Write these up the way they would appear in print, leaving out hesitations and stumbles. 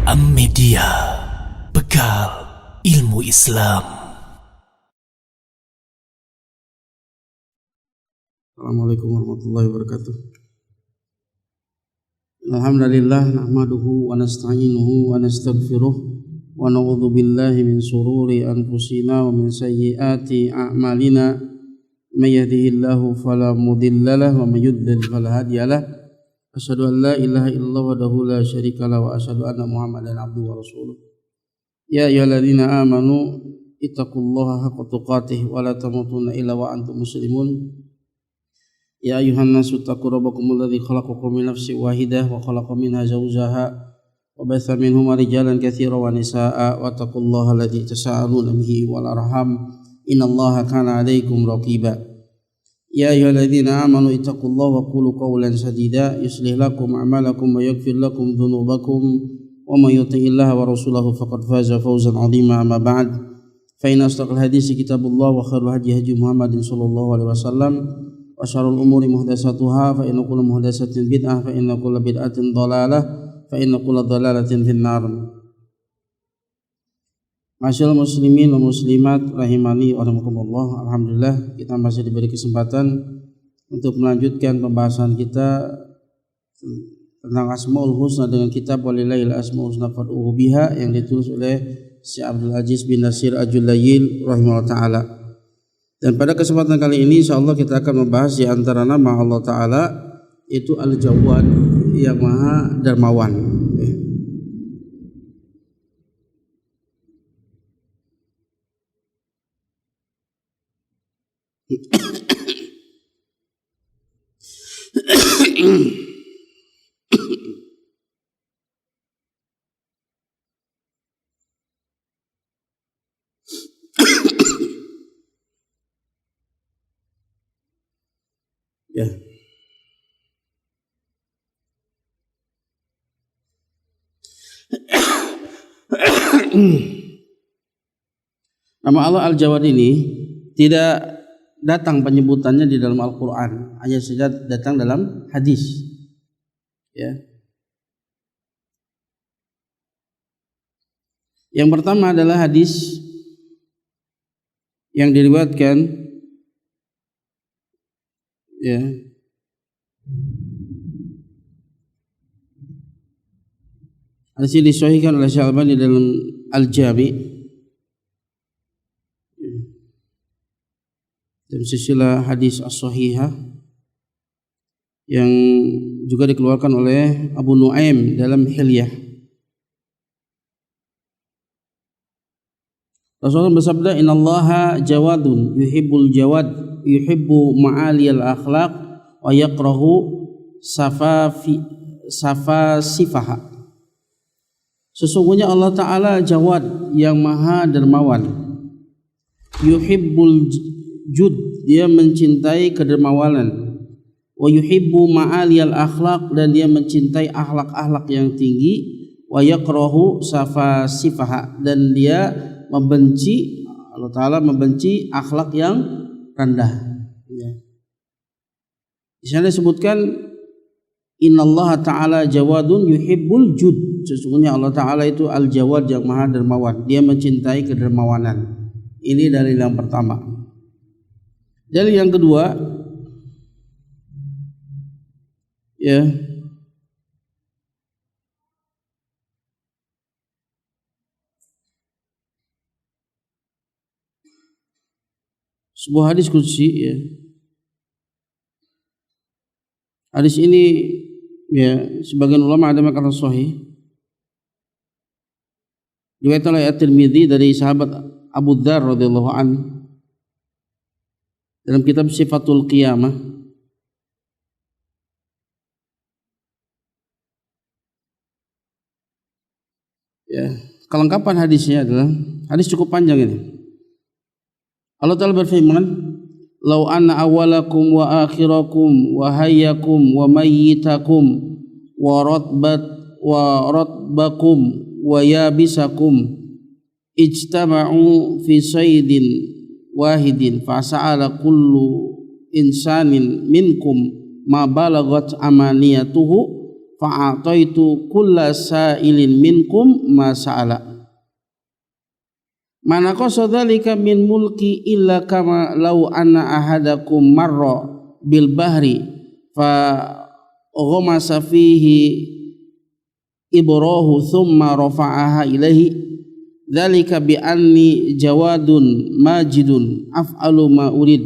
Am-Media, bekal ilmu Islam. Assalamualaikum warahmatullahi wabarakatuh. Alhamdulillah nahmaduhu wa nasta'inuhu wa nastaghfiruh wa na'udzu billahi min shururi anfusina wa min sayyiati a'malina. May yahdihillahu fala mudilla lahu wa may yudlil fala hadiya lahu. Asyhadu an la ilaha illallah wahdahu la syarika lahu wa asyhadu anna Muhammadan abduhu wa rasuluh. Ya ayyuhalladzina amanu ittaqullaha haqqa tuqatih wa la tamutunna illa wa antum muslimun. Ya ayyuhan nasu taqu rabbakumul ladzi khalaqakum min nafsin wahidah wa khalaqa minha zawjaha wa batha minhuma rijalan katsiran wa nisaa'a wa taqullaha alladzi tasaaluna bihi wal arham innallaha kana 'alaikum raqiba. Ya ayyuhalladzina amanu ittaqullaha wa qulu qawlan sadida yuslih lakum a'malakum wa yaghfir lakum dhunubakum wa may yuti'illaha wa rasulahu faqad faza fawzan 'azima. Amma ba'd, fa inna asdaqal haditsi kitabullah wa khairul hadyi Muhammadin sallallahu alaihi wasallam wa syarrul umuri muhdatsatuha fa inna kulla muhdatsatin bid'ah fa inna kulla bid'atin dhalalah fa inna kulla dhalalatin finnar. Masyaallah muslimin wa muslimat rahimani wa rahimakumullah. Alhamdulillah kita masih diberi kesempatan untuk melanjutkan pembahasan kita tentang Asmaul Husna dengan kitab Walillahil Asmaul Husna fad'uhu biha yang ditulis oleh Syekh Abdul Aziz bin Nasir Al-Julayyil rahimahullah taala. Dan pada kesempatan kali ini insyaallah kita akan membahas di antara nama Allah taala itu Al-Jawad yang Maha Dermawan. Ya. Nama Allah Al-Jawad ini tidak datang penyebutannya di dalam Al-Quran, hanya saja datang dalam hadis. Ya. Yang pertama adalah hadis yang diriwayatkan ya hadis ini disahihkan oleh Syekh Albani dalam Al-Jami dalam silsilah hadis as-sahihah yang juga dikeluarkan oleh Abu Nuaim dalam Hilyah. Rasulullah bersabda, innallaha jawadun yuhibbul jawad yuhibbu ma'aliyal akhlaq wa yakrahu safasifaha. Sesungguhnya Allah Ta'ala Jawad yang Maha Dermawan. Yuhibbul jud, dia mencintai kedermawanan. Wa yuhibbu ma'aliyal akhlaq, dan dia mencintai akhlak-akhlak yang tinggi. Wa yakrahu safasifaha, dan dia membenci, Allah Ta'ala membenci akhlak yang rendah. Ya. Di sana disebutkan innallaha ta'ala jawadun yuhibbul jud. Sesungguhnya Allah Ta'ala itu al-jawad yang maha dermawan. Dia mencintai kedermawanan. Ini dalil yang pertama. Dalil yang kedua, ya, sebuah hadis qudsi, ya. Hadis ini ya sebagian ulama ada mengatakan sahih. Diriwayatkan oleh At-Tirmidzi dari sahabat Abu Dzar radhiyallahu an dalam kitab Sifatul Qiyamah. Ya, kelengkapan hadisnya adalah hadis cukup panjang ini. Allah Ta'ala berfirman, "Lau anna awwalakum wa akhirakum wa hayyakum wa mayyitakum wa ratbakum wa yabisakum ijtama'u fi saydin wahidin fa sa'ala kullu insanin minkum ma balagat amaniyatuhu fa'ataitu kulla sa'ilin minkum ma sa'ala mana qasadzalika min mulki illa kama law anna ahadakum marra bil bahri fa ghamasa fihi ibrahu thumma rafa'aha ilaihi dzalika bi anni jawadun majidun af'alu ma urid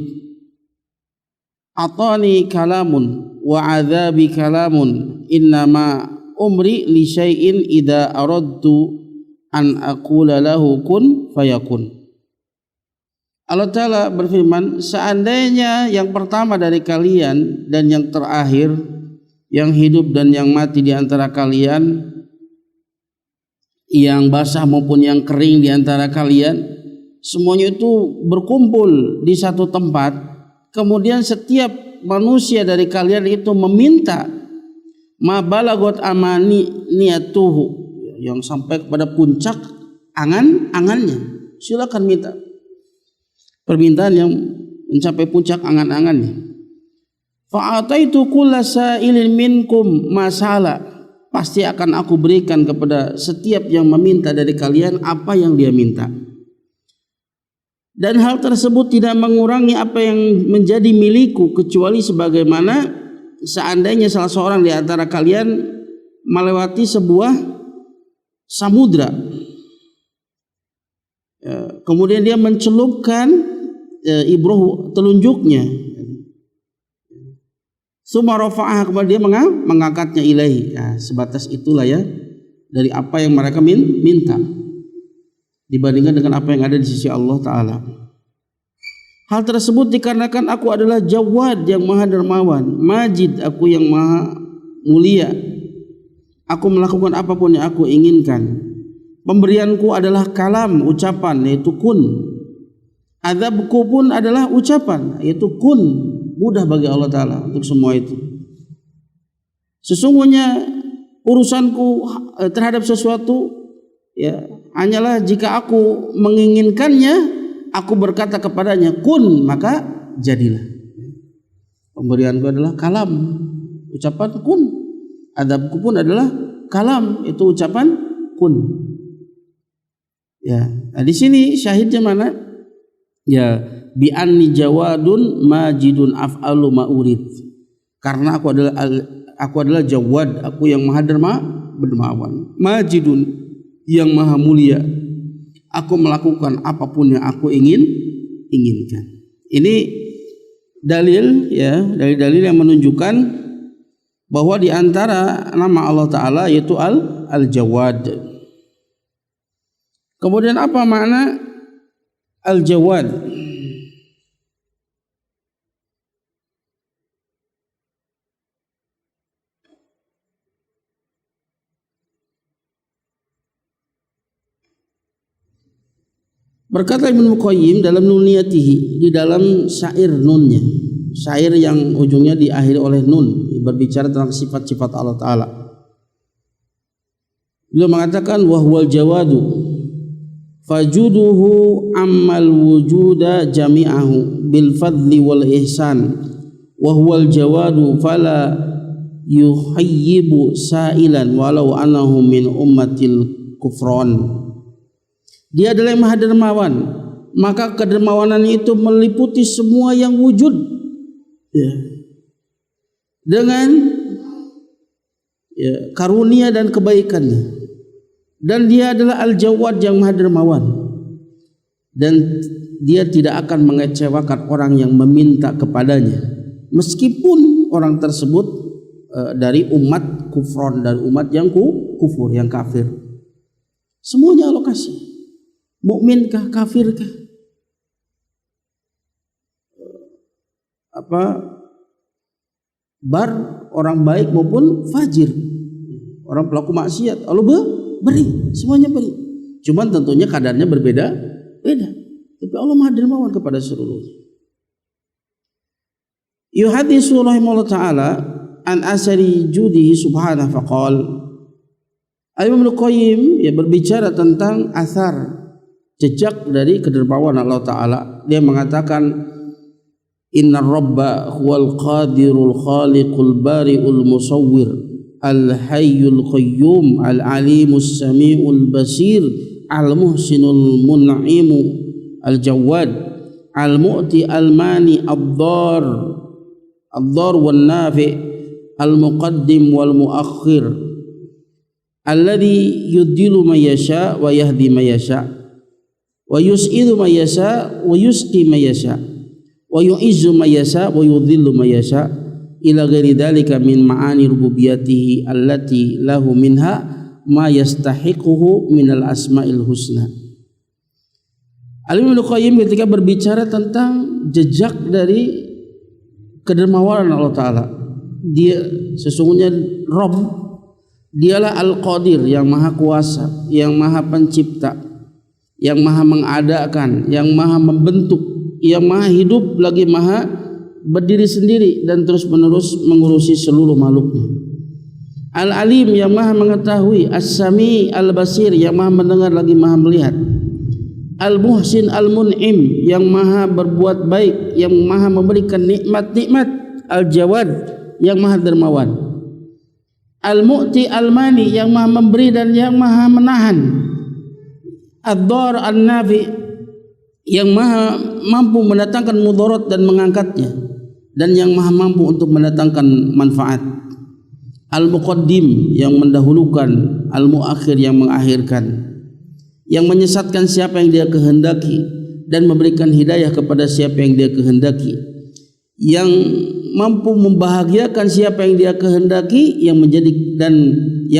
atani kalamun wa adzabi kalamun innama umri li syai'in idza aradtu an aqula lahu kun fayakun. Allah Ta'ala berfirman, seandainya yang pertama dari kalian dan yang terakhir, yang hidup dan yang mati di antara kalian, yang basah maupun yang kering di antara kalian, semuanya itu berkumpul di satu tempat, kemudian setiap manusia dari kalian itu meminta ma balagot amani niyatuhu, yang sampai kepada puncak angan-angannya, silakan minta permintaan yang mencapai puncak angan-angannya. Fa'ataitu kulla sa'ilin minkum masalah, pasti akan aku berikan kepada setiap yang meminta dari kalian apa yang dia minta. Dan hal tersebut tidak mengurangi apa yang menjadi milikku, kecuali sebagaimana seandainya salah seorang di antara kalian melewati sebuah samudra, kemudian dia mencelupkan ibrahu, telunjuknya, summa rafa'aha, kemudian dia mengangkatnya ilahi. Sebatas itulah ya dari apa yang mereka minta dibandingkan dengan apa yang ada di sisi Allah Ta'ala. Hal tersebut dikarenakan aku adalah Jawad yang maha dermawan, Majid aku yang maha mulia, aku melakukan apapun yang aku inginkan. Pemberianku adalah kalam, ucapan, yaitu kun. Azabku pun adalah ucapan, yaitu kun. Mudah bagi Allah Ta'ala untuk semua itu. Sesungguhnya urusanku terhadap sesuatu ya hanyalah jika aku menginginkannya, aku berkata kepadanya kun, maka jadilah. Pemberianku adalah kalam, ucapan kun. Adabku pun adalah kalam, itu ucapan kun. Ya, nah di sini syahidnya mana? Ya, bi anni jawadun majidun af'alu ma urid. Karena aku adalah jawad, aku yang maha dermawan, majidun yang maha mulia, aku melakukan apapun yang aku inginkan. Ini dalil ya, dari dalil yang menunjukkan bahwa di antara nama Allah Ta'ala yaitu Al-Jawad. Kemudian apa makna Al-Jawad? Berkata Ibnu Qayyim dalam Nuniyatihi, di dalam syair nunnya, syair yang ujungnya diakhiri oleh nun, berbicara tentang sifat-sifat Allah Ta'ala. Beliau mengatakan wahwal jawadu fajuduhu ammal wujuda jami'ahu bil fadli wal ihsan wahwal jawadu fala yuhayyibu sa'ilan walau anahu min ummatil kufran. Dia adalah yang maha dermawan, maka kedermawanan itu meliputi semua yang wujud ya, dengan ya, karunia dan kebaikannya. Dan dia adalah Al-Jawad yang maha dermawan, dan dia tidak akan mengecewakan orang yang meminta kepadanya, meskipun orang tersebut dari umat kufron, dari umat yang kufur, yang kafir. Semuanya Allah kasih, mukminkah, kafirkah, orang baik maupun fajir, orang pelaku maksiat, Allah beri, semuanya beri. Cuman tentunya kadarnya berbeda. Tapi Allah maha dermawan kepada seluruhnya. Yuhadisu rahimahullah ta'ala an asari judihi subhanahu faqal. Ibnu Qayyim ya berbicara tentang asar, jejak dari kedermawan Allah Ta'ala. Dia mengatakan inna rabba huwal qadirul khaliqul bari'ul musawwir al-hayyul qayyum, al-alimus sami'ul basir, al-muhsinul mun'imu, al-jawad, al-mu'ti al-mani, ad-dar wan nafi', al-muqaddim wal muakhir, alladhi yudillu man yasha wa yahdi man yasha wa yus'idu man yasha wa yusqi man yasha wa yu'izzu man yasha wa yudhillu man yasha ila ghairi dzalika min ma'ani rububiyyatihi allati lahu minha ma yastahiquhu minal asma'il husna. Al-Imam Ibnu Qayyim ketika berbicara tentang jejak dari kedermawanan Allah Ta'ala, dia sesungguhnya Rabb, dialah Al-Qadir, yang maha kuasa, yang maha pencipta, yang maha mengadakan, yang maha membentuk, yang maha hidup lagi maha berdiri sendiri dan terus menerus mengurusi seluruh makhluknya. Al-Alim, yang maha mengetahui, As-Sami, Al-Basir, yang maha mendengar lagi maha melihat, Al-Muhsin, Al-Mun'im, yang maha berbuat baik, yang maha memberikan nikmat-nikmat, Al-Jawad, yang maha dermawan, Al-Mu'ti Al-Mani, yang maha memberi dan yang maha menahan, Ad-Dar An-Nafi, yang maha mampu mendatangkan mudarat dan mengangkatnya, dan yang maha mampu untuk mendatangkan manfaat, Al-Muqaddim, yang mendahulukan, Al-Muakhir, yang mengakhirkan, yang menyesatkan siapa yang dia kehendaki dan memberikan hidayah kepada siapa yang dia kehendaki, yang mampu membahagiakan siapa yang dia kehendaki, yang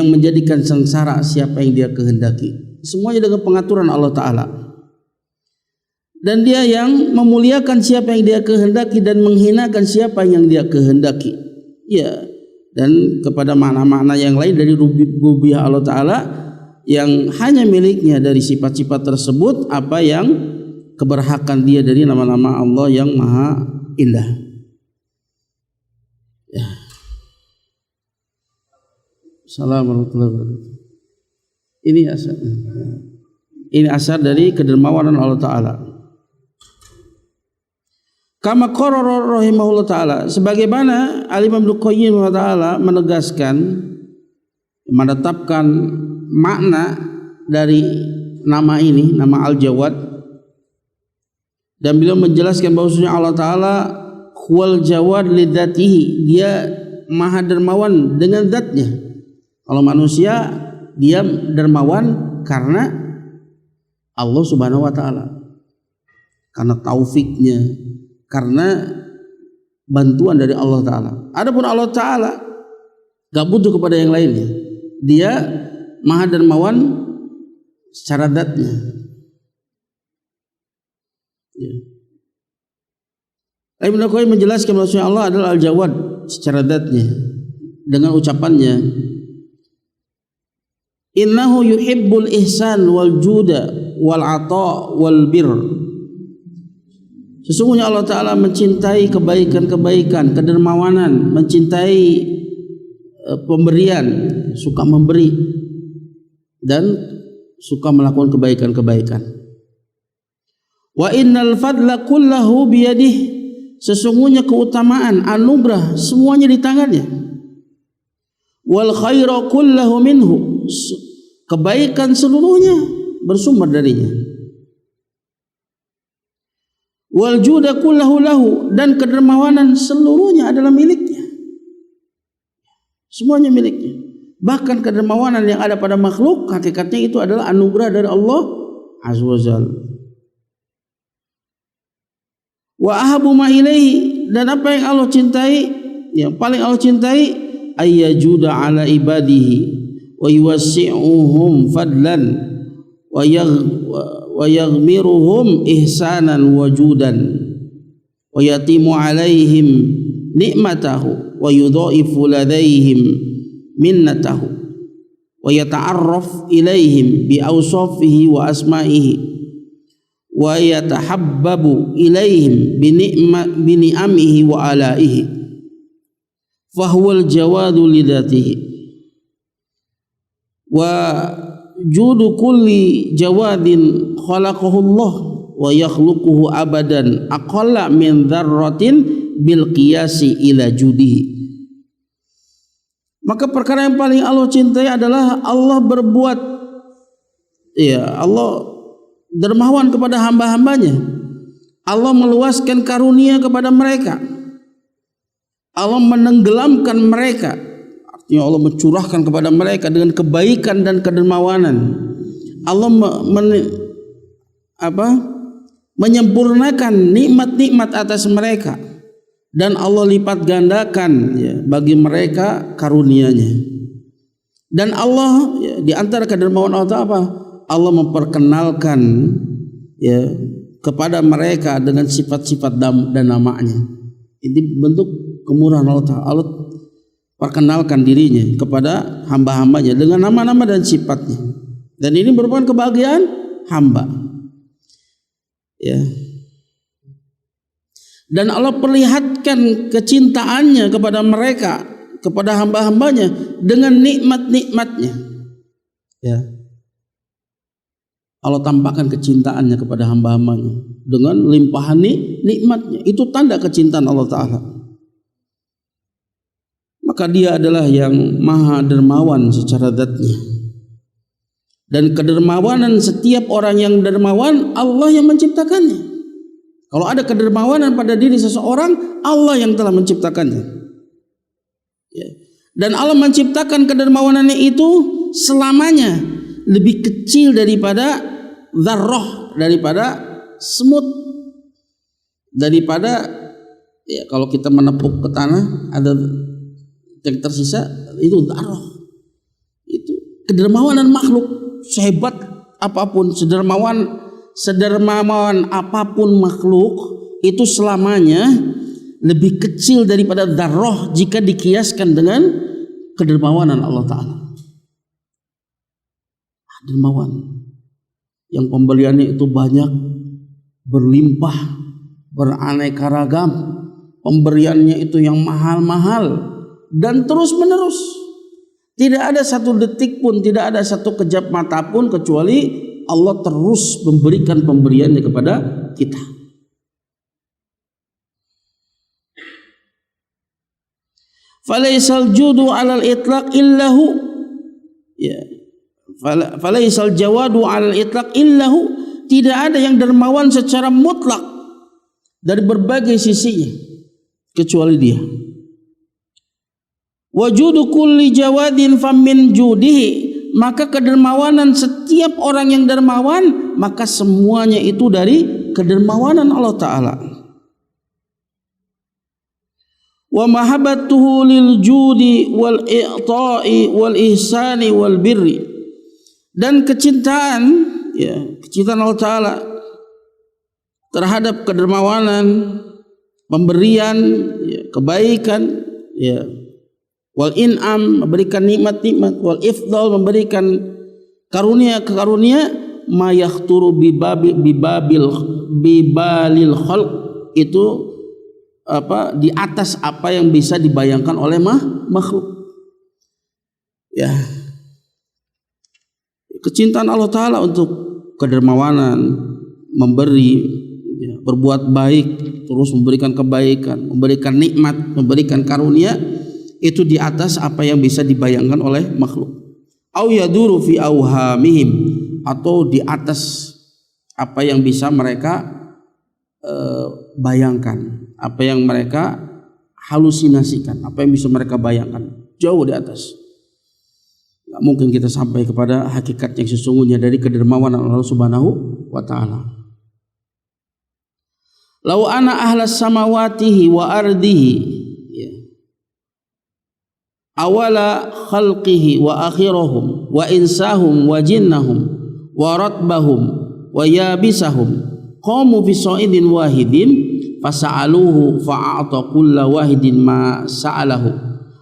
menjadikan sengsara siapa yang dia kehendaki. Semuanya dengan pengaturan Allah Ta'ala. Dan dia yang memuliakan siapa yang dia kehendaki dan menghinakan siapa yang dia kehendaki. Ya, dan kepada makna-makna yang lain dari rububiyah Allah Ta'ala yang hanya miliknya dari sifat-sifat tersebut, apa yang keberhakan dia dari nama-nama Allah yang maha indah. Ya. Assalamualaikum warahmatullahi wabarakatuh. Ini asar dari kedermawanan Allah Ta'ala. Kama qarrara rahimahullah ta'ala, sebagaimana Al-Imam Ibnu Qayyim ta'ala menegaskan, menetapkan makna dari nama ini, nama Al-Jawad, dan beliau menjelaskan bahwasanya Allah Ta'ala huwal jawad lidzatihi, dia maha dermawan dengan zatnya. Kalau manusia dia dermawan karena Allah Subhanahu wa Ta'ala, karena taufiknya, karena bantuan dari Allah Ta'ala. Adapun Allah Ta'ala gak butuh kepada yang lainnya, dia maha dermawan secara zatnya. Ya. Ibnu Qayyim menjelaskan bahwa Allah adalah Al-Jawad secara zatnya dengan ucapannya, innahu yuhibbul ihsan wal juda wal ata wal bir. Sesungguhnya Allah Ta'ala mencintai kebaikan-kebaikan, kedermawanan, mencintai pemberian, suka memberi dan suka melakukan kebaikan-kebaikan. Wa innal fadla kullahu biyadih, sesungguhnya keutamaan, anugerah semuanya di tangannya. Wal khairu kullahu minhu, kebaikan seluruhnya bersumber darinya. Wal juda kullahu lahu, dan kedermawanan seluruhnya adalah miliknya. Semuanya miliknya. Bahkan kedermawanan yang ada pada makhluk, hakikatnya itu adalah anugerah dari Allah Azza wa Jalla. Wa ahabu ma ilaihi, dan apa yang Allah cintai, yang paling Allah cintai, ayyajuda ala ibadihi wa yuwassi'uhum fadlan wa yaghmiruhum ihsanan wajudan wa yatimu alaihim nikmatahu wa yudha'ifu ladaihim minnatahu wa yata'arraf ilaihim bi awsafihi wa asma'ihi wa yatahabbabu ilaihim bi ni'amihi wa alaihi fahuwal jawadu lidatihi wa judu kulli jawadin khalaqahu Allah wa yakhluquhu abadan aqalla min dzarratin bil qiyasi ila judihi. Maka perkara yang paling Allah cintai adalah Allah berbuat, Allah dermawan kepada hamba-hambanya. Allah meluaskan karunia kepada mereka. Allah menenggelamkan mereka. Artinya Allah mencurahkan kepada mereka dengan kebaikan dan kedermawanan. Allah menyempurnakan nikmat-nikmat atas mereka, dan Allah lipat gandakan bagi mereka karunia-Nya. Dan Allah di antara kedermawan Allah apa? Allah memperkenalkan kepada mereka dengan sifat-sifat dan nama-Nya. Ini bentuk kemurahan Allah Ta'ala. Allah perkenalkan dirinya kepada hamba-hambanya dengan nama-nama dan sifatnya. Dan ini merupakan kebahagiaan hamba. Dan Allah perlihatkan kecintaannya kepada mereka, kepada hamba-hambanya dengan nikmat-nikmatnya. Allah tampakkan kecintaannya kepada hamba-hambanya dengan limpahan nikmatnya. Itu tanda kecintaan Allah Ta'ala. Maka Dia adalah yang maha dermawan secara zatnya. Dan kedermawanan setiap orang yang dermawan, Allah yang menciptakannya. Kalau ada kedermawanan pada diri seseorang, Allah yang telah menciptakannya. Dan Allah menciptakan kedermawanannya itu selamanya lebih kecil daripada dzarrah, daripada semut, daripada kalau kita menepuk ke tanah ada yang tersisa, itu dzarrah. Itu kedermawanan makhluk. Sehebat apapun, sedermawan apapun makhluk, itu selamanya lebih kecil daripada dzarrah jika dikiaskan dengan kedermawanan Allah Ta'ala. Dermawan yang pemberiannya itu banyak, berlimpah, beraneka ragam, pemberiannya itu yang mahal-mahal dan terus menerus. Tidak ada satu detik pun, tidak ada satu kejap mata pun kecuali Allah terus memberikan pemberiannya kepada kita. Falaisal judu 'alal itlaq illahu, falaisal jawadu 'alal itlaq illahu, tidak ada yang dermawan secara mutlak dari berbagai sisinya kecuali Dia. Wajudu kulli jawadin famin judihi, maka kedermawanan setiap orang yang dermawan, maka semuanya itu dari kedermawanan Allah Ta'ala. Wa mahabbatuhu lil judi wal i'ta'i wal ihsani wal birri, dan kecintaan Allah Ta'ala terhadap kedermawanan, pemberian, kebaikan, wal in'am, memberikan nikmat-nikmat, wal ifdal, memberikan karunia-karunia, ma yakhturu bibalil khalq, itu di atas apa yang bisa dibayangkan oleh makhluk. Kecintaan Allah Ta'ala untuk kedermawanan, memberi, berbuat baik, terus memberikan kebaikan, memberikan nikmat, memberikan karunia, itu di atas apa yang bisa dibayangkan oleh makhluk. Au yaduru fi auhamihim, atau di atas apa yang bisa mereka bayangkan, apa yang mereka halusinasikan, apa yang bisa mereka bayangkan, jauh di atas. Gak mungkin kita sampai kepada hakikat yang sesungguhnya dari kedermawanan Allah Subhanahu wa Ta'ala. Lau ana ahlas samawatihi wa ardihi, awala khalqihi wa akhirahum wa insahum wa jinnahum wa ratbahum wa yabisahum qamu fi sa'idin wahidin fasa'aluhu fa'ata kulla wahidin ma sa'alahu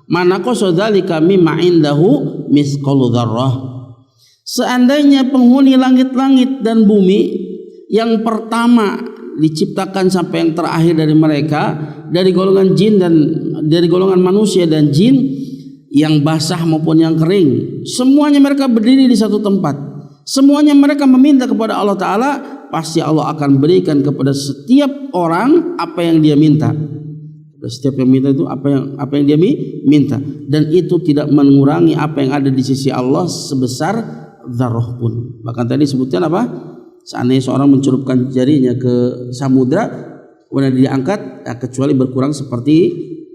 ma naqasa dzalika mimma indahu mithqalu dzarrah. Seandainya penghuni langit-langit dan bumi yang pertama diciptakan sampai yang terakhir dari mereka, dari golongan jin dan dari golongan manusia dan jin, yang basah maupun yang kering, semuanya mereka berdiri di satu tempat, semuanya mereka meminta kepada Allah Ta'ala, pasti Allah akan berikan kepada setiap orang apa yang dia minta. Setiap yang minta itu apa yang dia minta, dan itu tidak mengurangi apa yang ada di sisi Allah sebesar dzarrah pun. Bahkan tadi sebutkan apa? Seandainya seorang mencelupkan jarinya ke samudra, kemudian diangkat, ya, kecuali berkurang seperti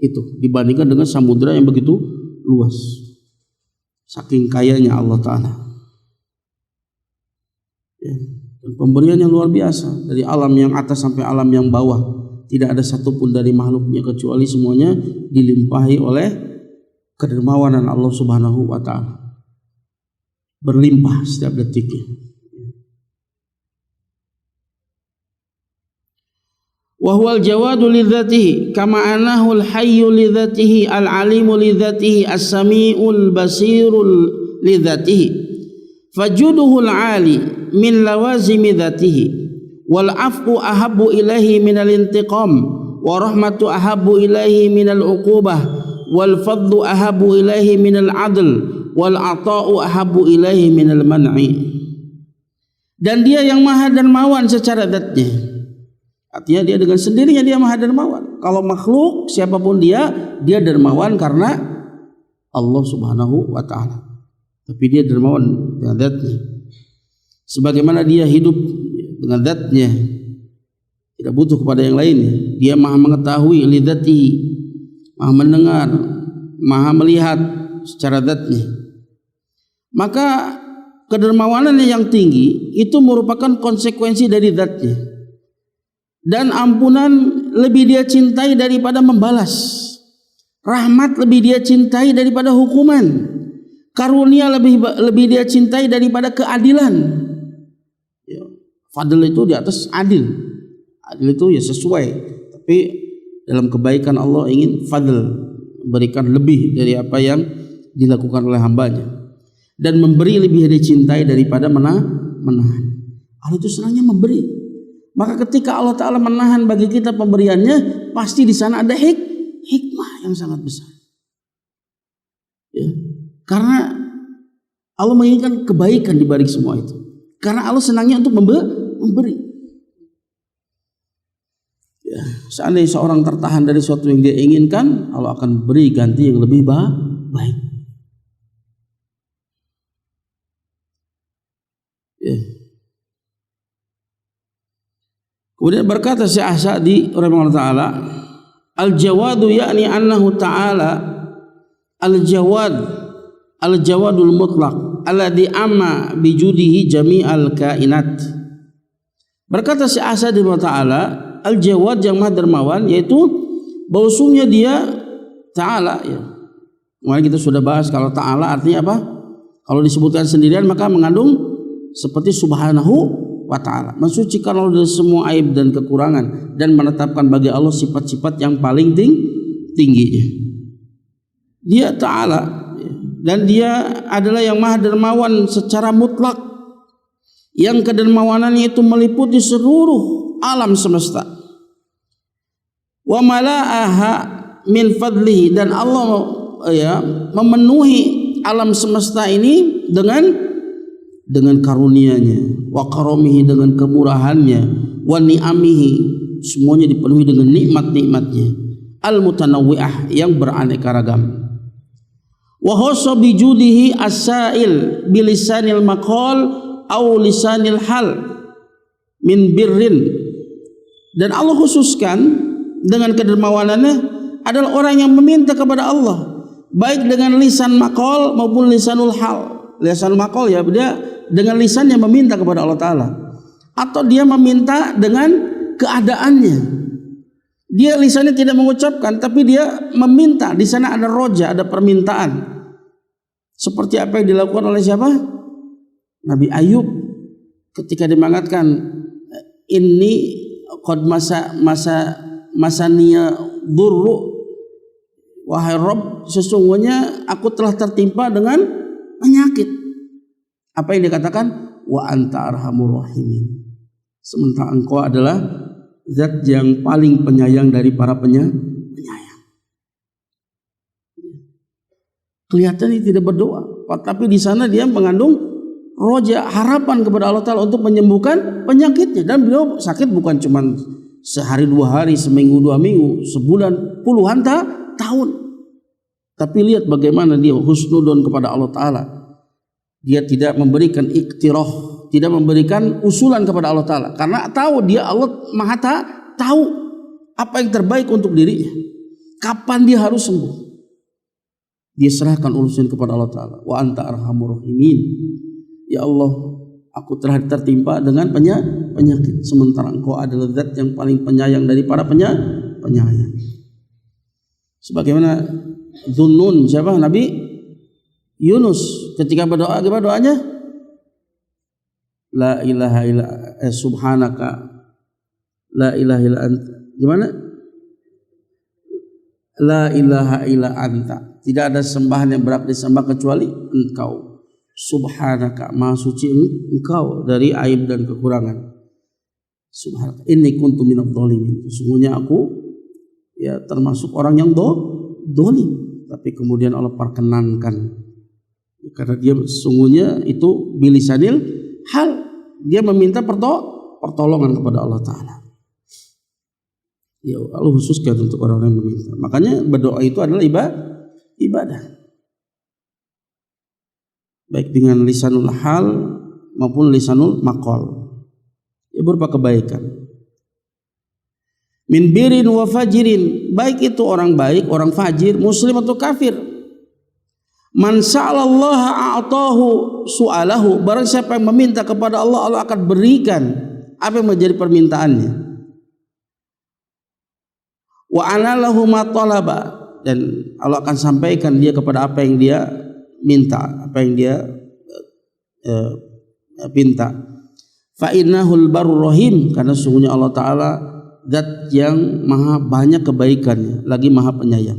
itu dibandingkan dengan samudra yang begitu luas. Saking kayanya Allah Ta'ala. Ya. Dan pemberian yang luar biasa dari alam yang atas sampai alam yang bawah. Tidak ada satupun dari makhluknya kecuali semuanya dilimpahi oleh kedermawanan Allah Subhanahu wa Ta'ala. Berlimpah setiap detiknya. Wa huwal jawadu li dzatihi kama annahu al-hayyu li dzatihi al-alimu li dzatihi as-sami'ul basirul li dzatihi. Fajuduhu al-'ali min lawazimi dzatihi. Wal afwu ahabbu ilaihi minal intiqam wa rahmatu ahabbu ilaihi minal uqubah wal fadlu ahabbu ilaihi minal adl wal ata'u ahabbu ilaihi minal man'i. Dan dia yang maha dermawan secara zatnya, artinya dia dengan sendirinya dia maha dermawan. Kalau makhluk siapapun dia dermawan karena Allah Subhanahu wa Ta'ala, tapi dia dermawan dengan zatnya. Sebagaimana dia hidup dengan zatnya, tidak butuh kepada yang lainnya. Dia maha mengetahui lidzatihi, maha mendengar, maha melihat secara zatnya. Maka kedermawanannya yang tinggi itu merupakan konsekuensi dari zatnya. Dan ampunan lebih dia cintai daripada membalas. Rahmat lebih dia cintai daripada hukuman. Karunia lebih dia cintai daripada keadilan. Fadl itu di atas adil. Adil itu ya sesuai, tapi dalam kebaikan Allah ingin fadl, berikan lebih dari apa yang dilakukan oleh hambanya, dan memberi lebih dicintai daripada menahan. Allah itu senangnya memberi. Maka ketika Allah Ta'ala menahan bagi kita pemberiannya, pasti di sana ada hikmah yang sangat besar. Ya. Karena Allah menginginkan kebaikan di balik semua itu. Karena Allah senangnya untuk memberi. Ya, seandainya seorang tertahan dari sesuatu yang dia inginkan, Allah akan beri ganti yang lebih baik. Ya. Kemudian berkata Syekh Sa'di rahimahullah taala, al-jawadu yakni annahu ta'ala al-jawadul mutlaq alladhi amma bijudihi jami'al kainat. Berkata Syekh Sa'di ta'ala, al-jawad yang maha dermawan, yaitu bahwasanya dia ta'ala, ya. Kemarin kita sudah bahas kalau ta'ala artinya apa? Kalau disebutkan sendirian maka mengandung seperti subhanahu wa ta'ala, mensucikan Allah dari semua aib dan kekurangan, dan menetapkan bagi Allah sifat-sifat yang paling tingginya. Dia ta'ala, dan dia adalah yang maha dermawan secara mutlak, yang kedermawanannya itu meliputi seluruh alam semesta. Wa mala'aha min fadlihi, dan Allah memenuhi alam semesta ini dengan karunia-Nya, wa karomihi, dengan kemurahannya, wa ni'amihi, semuanya dipenuhi dengan nikmat-nikmatnya, al-mutanawwi'ah, yang beraneka ragam. Wa khassa bi judihi as-sa'il bilisanil maqal au lisanil hal min birrin, dan Allah khususkan dengan kedermawanannya adalah orang yang meminta kepada Allah baik dengan lisan maqal maupun lisanul hal. Lisanul maqal, ya, dia dengan lisannya meminta kepada Allah Ta'ala, atau dia meminta dengan keadaannya. Dia lisannya tidak mengucapkan, tapi dia meminta. Di sana ada roja, ada permintaan. Seperti apa yang dilakukan oleh siapa? Nabi Ayub ketika dimangatkan, ini qad masaniya durru, wahai Rabb, sesungguhnya aku telah tertimpa dengan penyakit. Apa yang dikatakan? Wa anta arhamur rahimin, sementara engkau adalah zat yang paling penyayang dari para penyayang. Kelihatannya tidak berdoa, tapi di sana dia mengandung roja, harapan kepada Allah Ta'ala untuk menyembuhkan penyakitnya. Dan beliau sakit bukan cuma sehari 2 hari, seminggu 2 minggu, sebulan, puluhan tahun. Tapi lihat bagaimana dia husnudon kepada Allah Ta'ala. Dia tidak memberikan iktirah, tidak memberikan usulan kepada Allah Ta'ala, karena tahu dia Allah Maha tahu apa yang terbaik untuk dirinya, kapan dia harus sembuh. Dia serahkan urusan kepada Allah Ta'ala. Wa anta arhamur rahimin. Ya Allah, aku telah tertimpa dengan penyakit, sementara Engkau adalah zat yang paling penyayang dari para penyayang. Sebagaimana Dhunnun, siapa? Nabi Yunus ketika berdoa, gimana doanya? La ilaha illa subhanaka la ilaha illa anta. Gimana? La ilaha illa anta. Tidak ada sembahan yang berhak disembah kecuali Engkau. Subhanaka, maha suci Engkau dari aib dan kekurangan. Subhanaka, inni kuntu minadh dhalimin. Sesungguhnya aku ya termasuk orang yang dolim. Tapi kemudian Allah perkenankan, karena dia sesungguhnya itu bilisanil hal, dia meminta pertolongan kepada Allah Ta'ala. Ya Allah khususkan untuk orang yang meminta. Makanya berdoa itu adalah ibadah, baik dengan lisanul hal maupun lisanul maqal, ya berupa kebaikan. Min birin wa fajirin, baik itu orang baik, orang fajir, muslim atau kafir. Man sa'alallaha a'tahu su'alahu, barang siapa yang meminta kepada Allah, Allah akan berikan apa yang menjadi permintaannya. Wa anallahu ma talaba, dan Allah akan sampaikan dia kepada apa yang dia minta, apa yang dia pinta. Fa innahul barur rahim, karena sesungguhnya Allah Ta'ala zat yang maha banyak kebaikannya, lagi maha penyayang.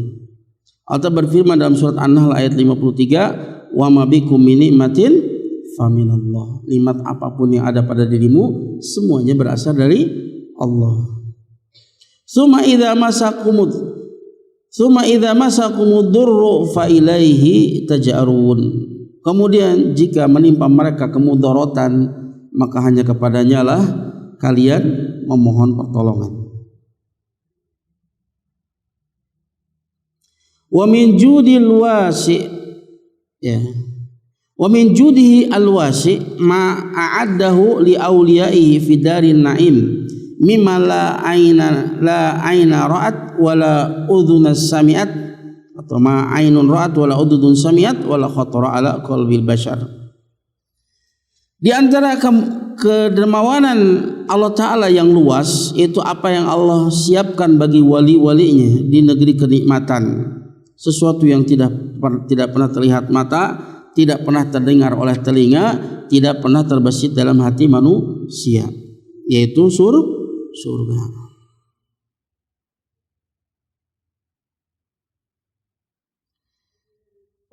Allah berfirman dalam surat An-Nahl ayat 53, wa ma bikum min ni'matin faminallah. Nikmat apapun yang ada pada dirimu semuanya berasal dari Allah. Summa idza masakumud durru fa ilaihi taj'arun. Kemudian jika menimpa mereka kemudaratan, maka hanya kepadanya lah kalian memohon pertolongan. Wa min judil wasi, ya. Wa min judihi alwasi ma a'addahu li awliyaihi fi darin na'im mimma la aina ra'at wala udhun sami'at, atau ma ainun ra'at wala udhun sami'at wala khatara ala qalbil bashar. Di antara kedermawanan Allah Ta'ala yang luas, itu apa yang Allah siapkan bagi wali-walinya di negeri kenikmatan, sesuatu yang tidak pernah terlihat mata, tidak pernah terdengar oleh telinga, tidak pernah terbesit dalam hati manusia, yaitu surga.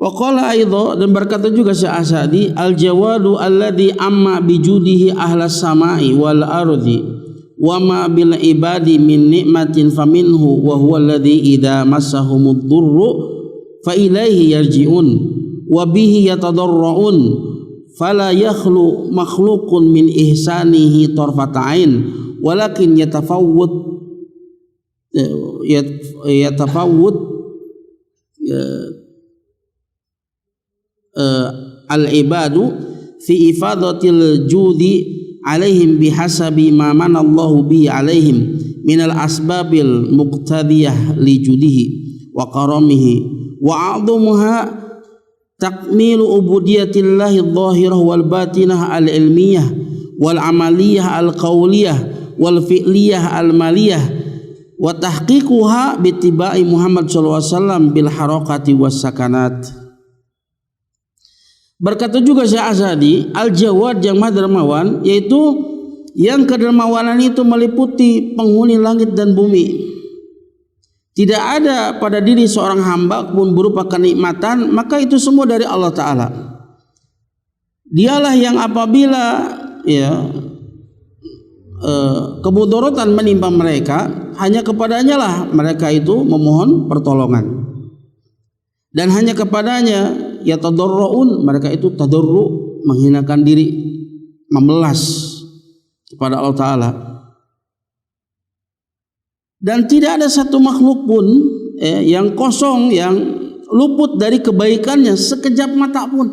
Wa qala aidha, dan berkata juga Syekh Asadi, al-jawadu alladhi amma bijudihi ahlas samai wal ardi wa ma bil ibadi min ni'matin faminhu wa huwa alladhi idza massahumud durru fa ilaihi yarji'un wa bihi yatadarra'un fala yakhlu makhluqun min ihsanihi tarfata ain walakin yatafawwat al-ibadu fi ifadatil judi alaihim bihasabi ma manallahu bi alaihim minal asbabil muqtadiyah li judihi wa karamihi wa a'dhamuha takmilu ubudiyatillahi adh-dhahirah wal batinah al-ilmiyah wal amaliyah al-qawliyah wal fi'liyah al-maliyah wa tahqiquha bittiba'i Muhammad sallallahu alaihi wasallam bil harakati was sakanat. Berkata juga Syekh Azadi, al-jawad yang maha dermawan, yaitu yang kedermawanan itu meliputi penghuni langit dan bumi. Tidak ada pada diri seorang hamba pun berupa kenikmatan, maka itu semua dari Allah Ta'ala. Dialah yang apabila kemudaratan menimpa mereka, hanya kepadanya lah mereka itu memohon pertolongan, dan hanya kepadanya yatadarra'un, mereka itu tadarru, menghinakan diri, memelas kepada Allah Ta'ala. Dan tidak ada satu makhluk pun yang kosong, yang luput dari kebaikannya sekejap mata pun.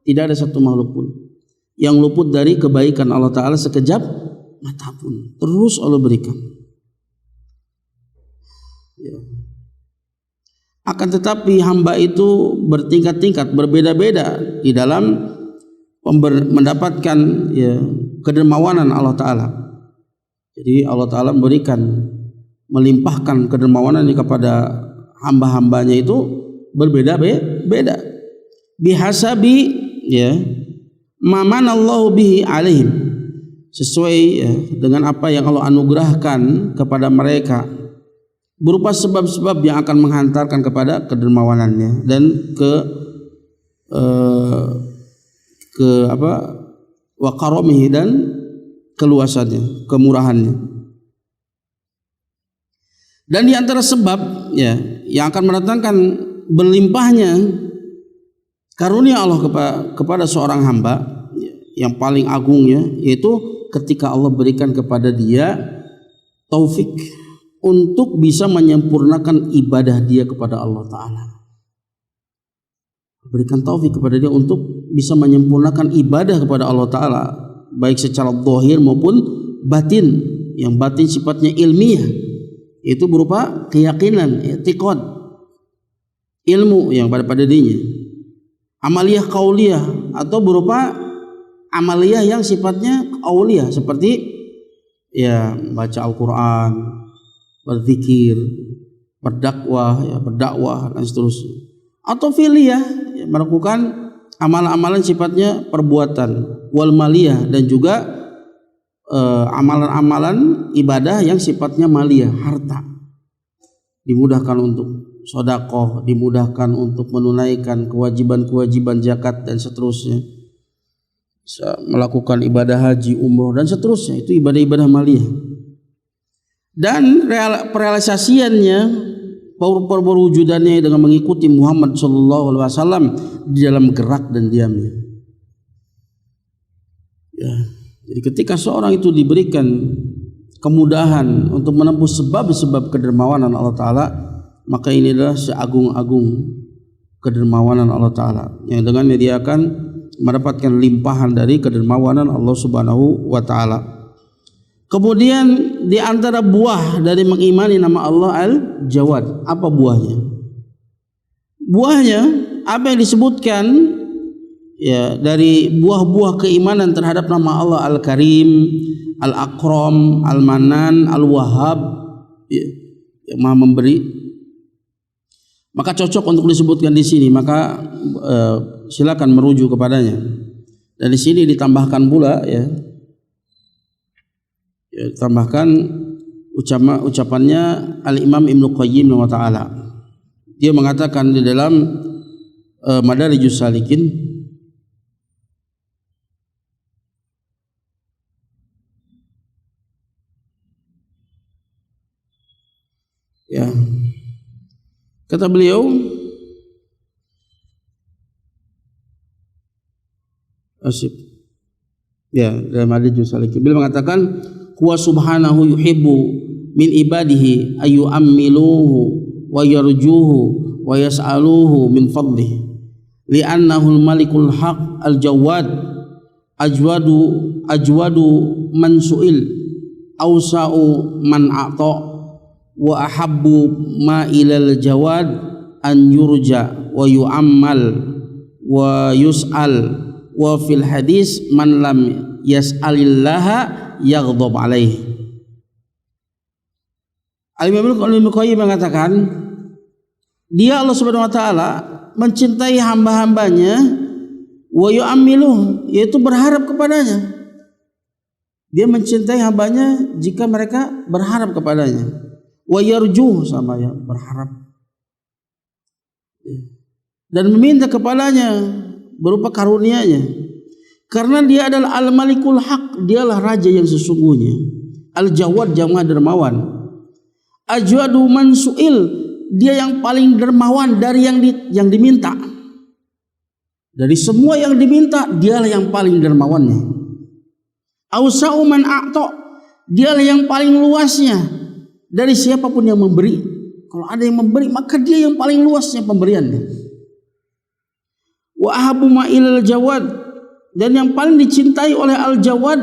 Tidak ada satu makhluk pun yang luput dari kebaikan Allah Ta'ala sekejap mata pun. Terus Allah berikan. Ya. Akan tetapi hamba itu bertingkat-tingkat, berbeda-beda di dalam mendapatkan kedermawanan Allah Ta'ala. Jadi Allah Ta'ala melimpahkan kedermawanan kepada hamba-hambanya itu berbeda-beda. Bihasabi mamanallahu bihi alaihim, sesuai dengan apa yang Allah anugerahkan kepada mereka, berupa sebab-sebab yang akan menghantarkan kepada kedermawanannya dan wa karomihi, dan keluasannya, kemurahannya. Dan di antara sebab yang akan mendatangkan berlimpahnya karunia Allah kepada seorang hamba yang paling agungnya, yaitu ketika Allah berikan kepada dia taufik untuk bisa menyempurnakan ibadah dia kepada Allah Ta'ala. Berikan taufik kepada dia untuk bisa menyempurnakan ibadah kepada Allah Ta'ala, baik secara zahir maupun batin. Yang batin sifatnya ilmiah, itu berupa keyakinan, i'tiqad, ilmu yang pada dirinya. Amaliyah qauliyah, atau berupa amaliyah yang sifatnya qauliyah, seperti baca Al-Quran, berzikir, berdakwah dan seterusnya. Atau fi'liyah, melakukan amalan-amalan sifatnya perbuatan, wal maliyah, dan juga amalan-amalan ibadah yang sifatnya maliyah, harta. Dimudahkan untuk sedekah, dimudahkan untuk menunaikan kewajiban-kewajiban zakat dan seterusnya. Bisa melakukan ibadah haji, umroh dan seterusnya, itu ibadah-ibadah maliyah. Dan perealisasiannya, perwujudannya dengan mengikuti Muhammad SAW di dalam gerak dan diamnya. Jadi ketika seorang itu diberikan kemudahan untuk menempuh sebab-sebab kedermawanan Allah Ta'ala, maka ini adalah seagung-agung kedermawanan Allah Ta'ala, yang dengannya dia akan mendapatkan limpahan dari kedermawanan Allah Subhanahu wa Ta'ala. Kemudian di antara buah dari mengimani nama Allah Al-Jawad, apa buahnya? Buahnya apa yang disebutkan dari buah-buah keimanan terhadap nama Allah Al-Karim, Al-Akram, Al-Manan, Al-Wahhab, yang Maha Memberi. Maka cocok untuk disebutkan di sini, maka silakan merujuk kepadanya. Dan di sini ditambahkan pula tambahkan ucapannya Al-Imam Ibnu Qayyim rahimahullah. Dia mengatakan di dalam Madarijus Salikin, kata beliau, dalam Madarijus Salikin beliau mengatakan, huwa subhanahu yuhibbu min ibadihi ayyu'ammiluhu wa yarjuhu wa yas'aluhu min fadlihi li'annahu al-malikul haq al-jawad ajwadu man su'il awsa'u man a'ta wa ahabbu ma ilal jawad an yurja wa yu'ammal wa yus'al wa fil hadis man lam yas'alillaha yaghdab alaih. Al-Imam Ibnu Qayyim mengatakan, dia Allah Subhanahu wa Ta'ala mencintai hamba-hambanya, wa yu'ammiluh, yaitu berharap kepadanya. Dia mencintai hambanya jika mereka berharap kepadanya. Wa yarjuh, sama ya, berharap. Dan meminta kepadanya berupa karunia-Nya. Karena dia adalah Al-Malikul Haq, dialah raja yang sesungguhnya. Al-Jawad, jamaah dermawan. Ajwadu man su'il, dia yang paling dermawan dari yang diminta. Dari semua yang diminta, dialah yang paling dermawannya. Ausa'u man a'ta, dialah yang paling luasnya dari siapapun yang memberi. Kalau ada yang memberi, maka dia yang paling luasnya pemberiannya. Wa ahabbu ma ilal jawad, dan yang paling dicintai oleh al-jawad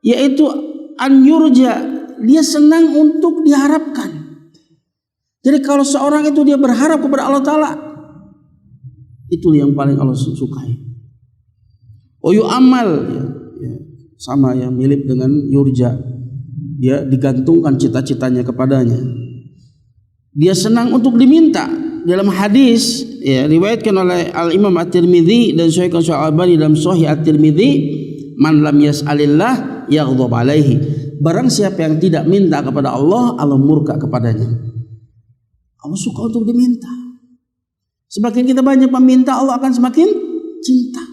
yaitu an yurja, dia senang untuk diharapkan. Jadi kalau seorang itu dia berharap kepada Allah Ta'ala, itu yang paling Allah sukai. Oyu amal, sama yang mirip dengan yurja, dia digantungkan cita-citanya kepadanya. Dia senang untuk diminta. Dalam hadis riwayatkan oleh Al-Imam At-Tirmidzi dan Sahih Al-Albani dalam Sahih At-Tirmidzi, man lam yas'alillah yaghdab alaihi, barang siapa yang tidak minta kepada Allah, Allah murka kepadanya. Allah suka untuk diminta. Semakin kita banyak meminta, Allah akan semakin cinta.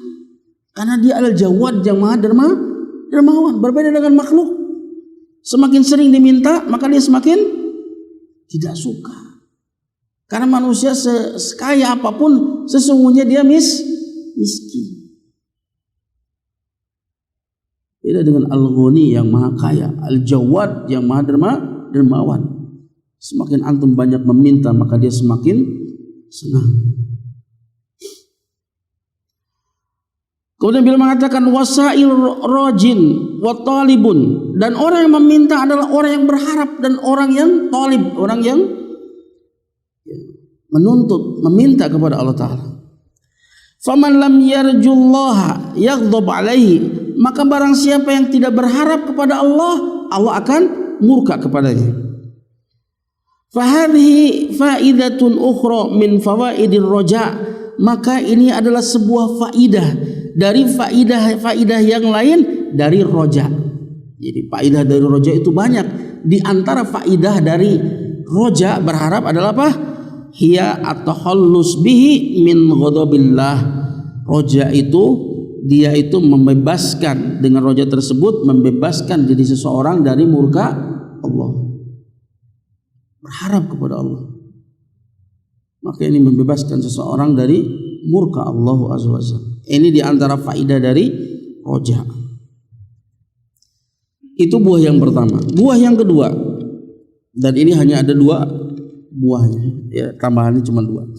Karena dia adalah Jawad yang maha dermawan. Berbeda dengan makhluk. Semakin sering diminta, maka dia semakin tidak suka. Karena manusia sekaya apapun, sesungguhnya dia miskin. Beda dengan Al-Ghani yang maha kaya, Al-Jawad yang maha dermawan. Semakin antum banyak meminta, maka dia semakin senang. Kemudian beliau mengatakan wasail rajin wa talibun, dan orang yang meminta adalah orang yang berharap dan orang yang talib, orang yang menuntut, meminta kepada Allah Ta'ala. Faman lam yarjullaha yaghdab alaihi, maka barang siapa yang tidak berharap kepada Allah, Allah akan murka kepadanya. Fahadhihi faidatun ukhra min fawaidir roja, maka ini adalah sebuah faidah dari faidah yang lain dari roja. Jadi faidah dari roja itu banyak. Di antara faidah dari roja berharap adalah apa? Hiya at-takhallus bihi min ghadabillah. Roja itu dia itu membebaskan, dengan roja tersebut membebaskan diri seseorang dari murka Allah. Berharap kepada Allah, maka ini membebaskan seseorang dari murka Allah Azza wa Jalla. Ini diantara faidah dari roja. Itu buah yang pertama. Buah yang kedua, dan ini hanya ada 2 buahnya, ya, tambahannya cuma 2.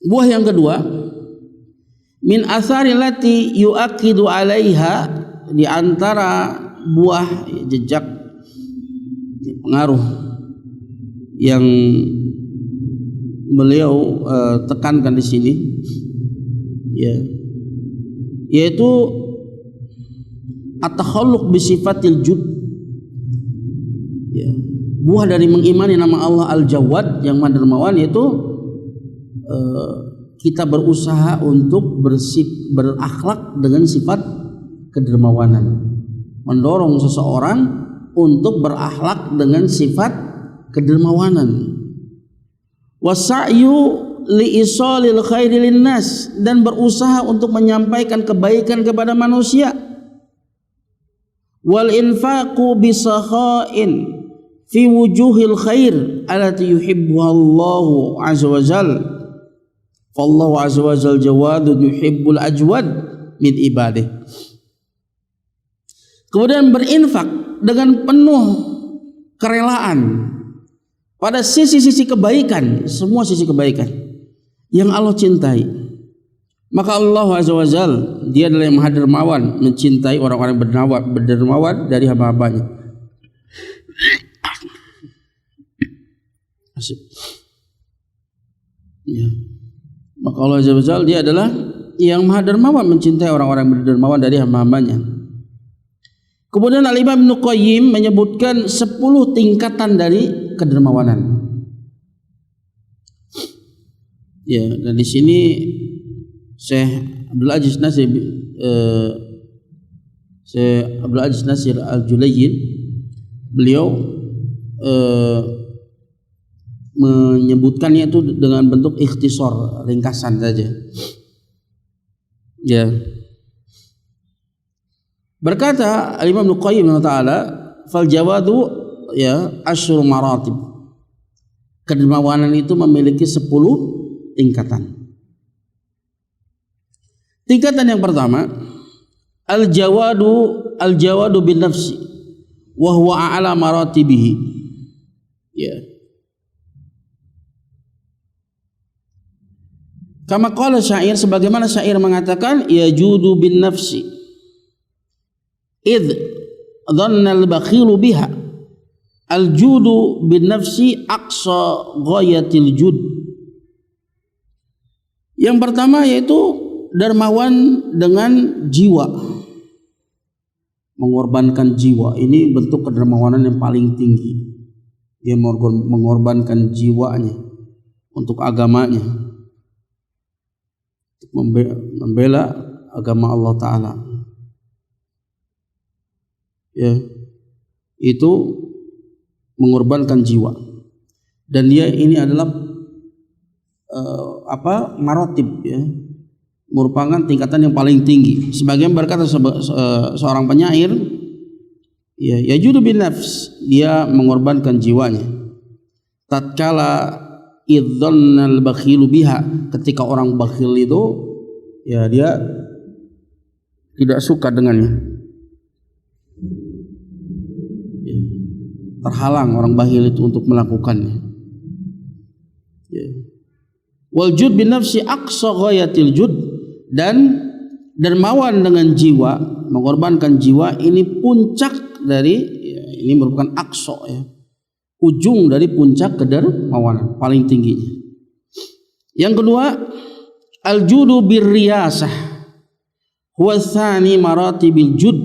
Buah yang kedua, min athari lati yuakidu alaiha, diantara buah jejak pengaruh yang beliau tekankan di sini, ya, yaitu at-takhalluq bi sifatil jud, ya, buah dari mengimani nama Allah Al-Jawad yang maha dermawan, yaitu kita berusaha untuk berakhlak dengan sifat kedermawanan, mendorong seseorang untuk berakhlak dengan sifat kedermawanan. Wasa'yu liisalil khairi linnas, dan berusaha untuk menyampaikan kebaikan kepada manusia. Wal infaqu bisakhain fi wujuhil khair allati yuhibbuha Allahu azza wa jalla. Fallahu azza wa jalla jawadun yuhibbul ajwad min ibadih. Kemudian berinfak dengan penuh kerelaan pada sisi-sisi kebaikan, semua sisi kebaikan yang Allah cintai. Maka Allah Azza wa Jalla, dia adalah yang maha dermawan, mencintai orang-orang berdermawan dari hamba-hambanya. Ya. Maka Allah Azza wa Jalla, dia adalah yang maha dermawan, mencintai orang-orang berdermawan dari hamba-hambanya. Kemudian Al-Imam Ibnu Qayyim menyebutkan 10 tingkatan dari kedermawanan. Ya, dan di sini Syekh Abdul Aziz Nasir Al-Julayyin, beliau menyebutkannya itu dengan bentuk ikhtisar, ringkasan saja. Ya. Berkata Al-Imam Ibnu Qayyim ta'ala, fal jawadu ya asyru maratib. Kedermawanan itu memiliki 10 tingkatan. Tingkatan yang pertama, al-jawadu bin nafsi wa huwa a'la maratibihi. Ya. Kama qala syair, sebagaimana syair mengatakan, yajudu bin nafsi id dhanna al-bakhilu biha. Al-judu bin nafsi aqsa ghayatil jud. Yang pertama yaitu dermawan dengan jiwa, mengorbankan jiwa. Ini bentuk kedermawanan yang paling tinggi. Dia mengorbankan jiwanya untuk agamanya, membela agama Allah Ta'ala. Ya, itu mengorbankan jiwa. Dan dia ini adalah marotib, ya, merupakan tingkatan yang paling tinggi. Sebagian berkata seorang penyair, ya, yajudu bin nafs, dia mengorbankan jiwanya. Tatkala idzannal bakhilu biha, ketika orang bakhil itu, ya, dia tidak suka dengannya. Ya, terhalang orang bakhil itu untuk melakukannya. Ya. Wal jud bin nafsi aqsa ghayatil jud, dan dermawan dengan jiwa, mengorbankan jiwa, ini puncak dari, ya, ini merupakan aqsa, ya, ujung dari puncak kedermawanan paling tingginya. Yang kedua, al judu bir riyasah huwa tsani maratibil jud.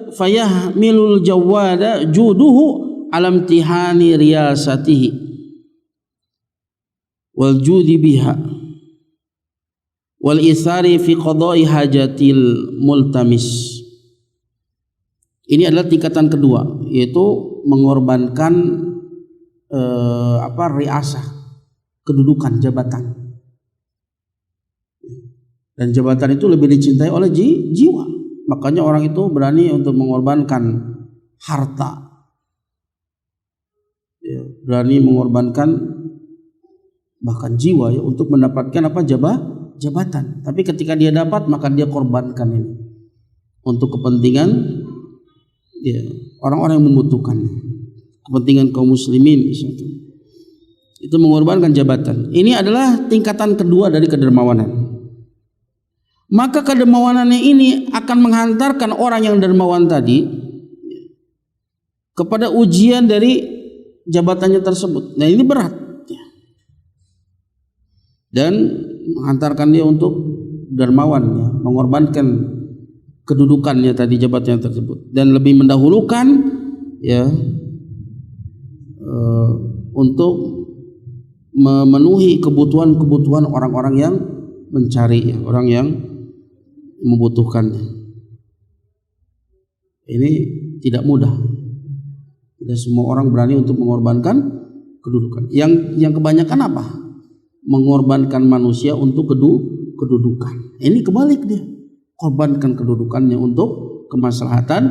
Fayahmilul jawada juduhu alam tihani riyasatihi wal judi biha wal isari fi qada'i hajatil multamis. Ini adalah tingkatan kedua, yaitu mengorbankan riasah, kedudukan, jabatan. Dan jabatan itu lebih dicintai oleh jiwa. Makanya orang itu berani untuk mengorbankan harta, ya, berani mengorbankan bahkan jiwa, ya, untuk mendapatkan jabatan. Tapi ketika dia dapat, maka dia korbankan ini untuk kepentingan, ya, orang-orang yang membutuhkan, kepentingan kaum muslimin misalnya. Itu mengorbankan jabatan. Ini adalah tingkatan kedua dari kedermawanan. Maka kedermawanannya ini akan menghantarkan orang yang dermawan tadi kepada ujian dari jabatannya tersebut. Nah, ini berat, ya, dan menghantarkan dia untuk dermawan, ya, mengorbankan kedudukannya tadi, jabatannya tersebut, dan lebih mendahulukan, ya, untuk memenuhi kebutuhan orang-orang yang mencari, ya, orang yang membutuhkannya. Ini tidak mudah. Tidak semua orang berani untuk mengorbankan kedudukan. Yang kebanyakan apa? Mengorbankan manusia untuk kedudukan. Ini kebalik dia. Korbankan kedudukannya untuk kemaslahatan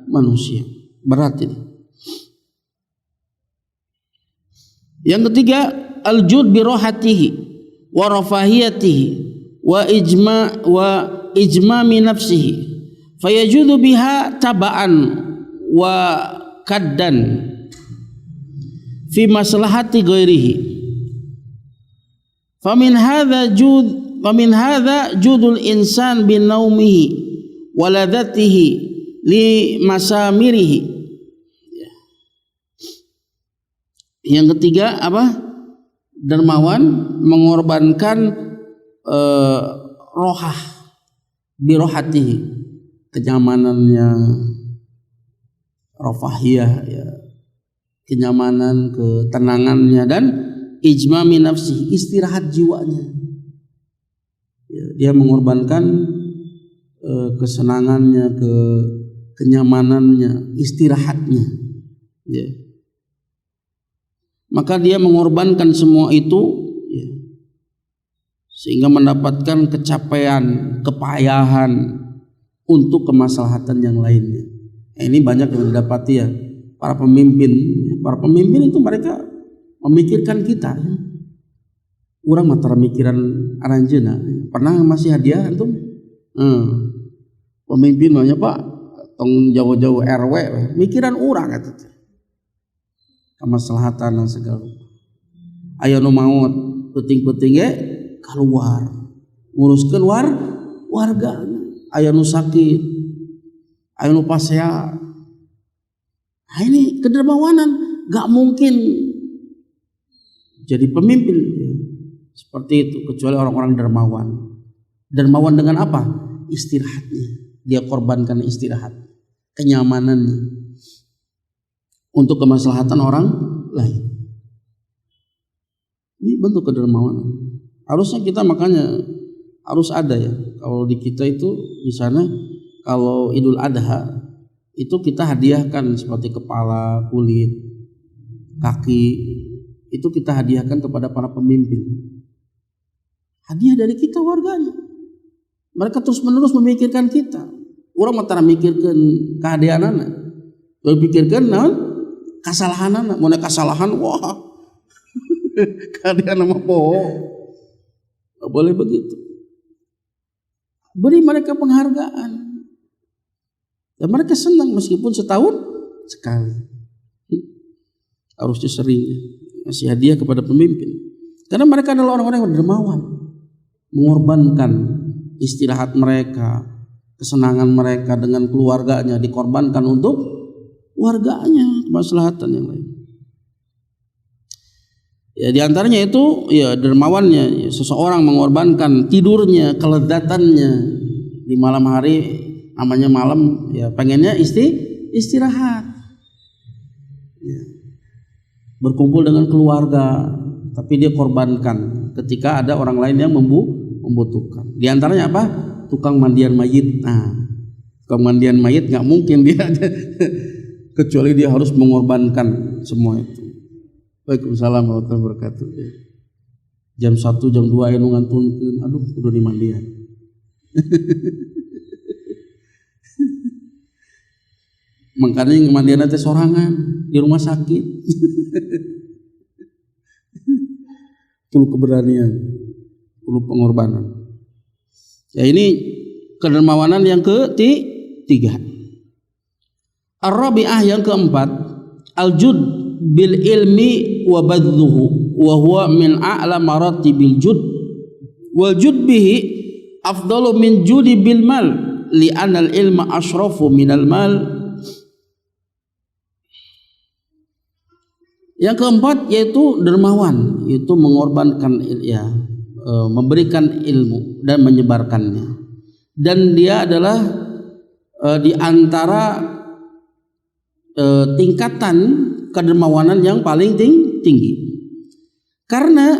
manusia. Berat ini. Yang ketiga, al-jud bi rohatihi wa rafahiyatihi wa ijmami nafsihi fayajudu biha taba'an wa kaddan fi maslahati ghairihi. Famin hadza judul insan bin naumihi wa ladatihi li masamirihi. Yang ketiga apa? Dermawan mengorbankan rohah, birohatihi, kenyamanannya, rofahiyah, ya, kenyamanan, ketenangannya, dan ijmami nafsi, istirahat jiwanya. Ya, dia mengorbankan kesenangannya, kenyamanannya, istirahatnya. Ya. Maka dia mengorbankan semua itu, ya, sehingga mendapatkan kecapaian, kepayahan untuk kemaslahatan yang lainnya. Ini banyak yang didapati, ya, para pemimpin. Para pemimpin itu mereka memikirkan kita, ya. Urang mah tara mikiran aranjeuna. Pernah masih hadiah antum? Pemimpin mah Pak tong jauh-jauh RW mikiran urang eta teh. Kamaslahatan segala. Aya nu maot penting-penting ge keluar. Nguruskeun warga. Aya nu sakit. Aya nu pasea. Nah, ini kedermawanan, gak mungkin jadi pemimpin seperti itu kecuali orang-orang dermawan. Dermawan dengan apa? Istirahatnya. Dia korbankan istirahat, kenyamanannya untuk kemaslahatan orang lain. Ini bentuk kedermawanan. Harusnya kita makanya harus ada ya. Kalau di kita itu di sana kalau Idul Adha itu kita hadiahkan seperti kepala, kulit, kaki, itu kita hadiahkan kepada para pemimpin. Hadiah dari kita warganya. Mereka terus menerus memikirkan kita. Orang mah tara mikirkeun kahadeanana. Berpikirkeun naon? Kasalahanana. Mun kasalahan wah. Kahadeanana mah poho. Enggak boleh begitu. Beri mereka penghargaan. Dan mereka senang meskipun setahun sekali. Harusnya sering ngasih hadiah kepada pemimpin. Karena mereka adalah orang-orang yang dermawan. Mengorbankan istirahat mereka, kesenangan mereka dengan keluarganya dikorbankan untuk warganya, kemaslahatan yang lain. Ya di antaranya itu ya dermawannya, ya, seseorang mengorbankan tidurnya, kelezatannya di malam hari. Namanya malam ya pengennya istirahat ya. Berkumpul dengan keluarga tapi dia korbankan ketika ada orang lain yang membutuhkan. Di antaranya apa? Tukang mandian mayit. Nah, tukang mandian mayit nggak mungkin dia kecuali dia harus mengorbankan semua itu. Waalaikumsalam warahmatullahi wabarakatuh. Jam 1 jam 2 anu ngantunkeun, aduh kudu dimandian. Makanya mandian teh sorangan di rumah sakit. Perlu keberanian, perlu pengorbanan. Ya ini kedermawanan yang ketiga. Ar-rabi'ah yang keempat, al-jud bil ilmi wa badluhu wa huwa min a'la maratibil jud. Wal jud bihi afdalu min judi bil mal li'anna al-ilma asyrafu minal mal. Yang keempat yaitu dermawan, yaitu mengorbankan ya, memberikan ilmu dan menyebarkannya. Dan dia adalah di antara tingkatan kedermawanan yang paling tinggi. Karena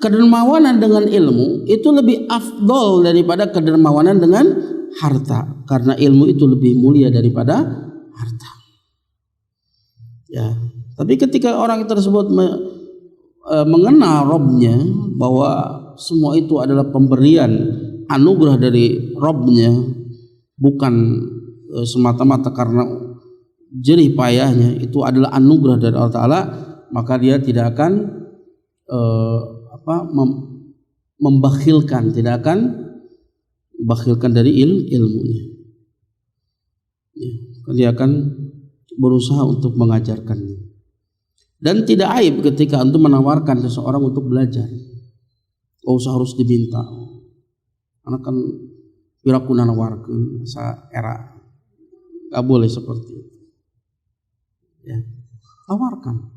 kedermawanan dengan ilmu itu lebih afdol daripada kedermawanan dengan harta. Karena ilmu itu lebih mulia daripada harta. Ya. Tapi ketika orang tersebut mengenal Robnya bahwa semua itu adalah pemberian anugerah dari Robnya, bukan semata-mata karena jerih payahnya, itu adalah anugerah dari Allah Ta'ala, maka dia tidak akan membakhilkan, tidak akan membakhilkan dari ilmunya. Ya, dia akan berusaha untuk mengajarkannya. Dan tidak aib ketika antum menawarkan seseorang untuk belajar. Oh, usah harus diminta. Karena kan piraku nawarkeun sa era. Enggak boleh seperti itu. Ya. Tawarkan.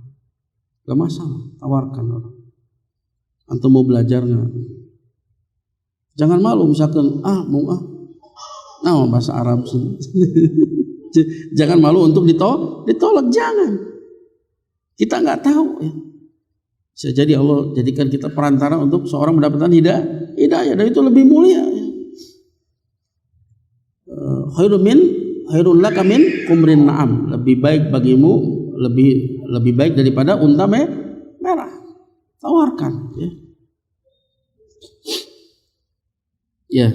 Enggak masalah, tawarkan orang. Antum mau belajar enggak? Jangan malu misalkan mau bahasa Arab sih. Jangan malu untuk ditolak, jangan. Kita nggak tahu ya. Bisa jadi Allah jadikan kita perantara untuk seorang mendapatkan hidayah, dan itu lebih mulia ya. Khairun laka min kumrin na'am, lebih baik bagimu, lebih baik daripada unta merah. Tawarkan ya. Ya.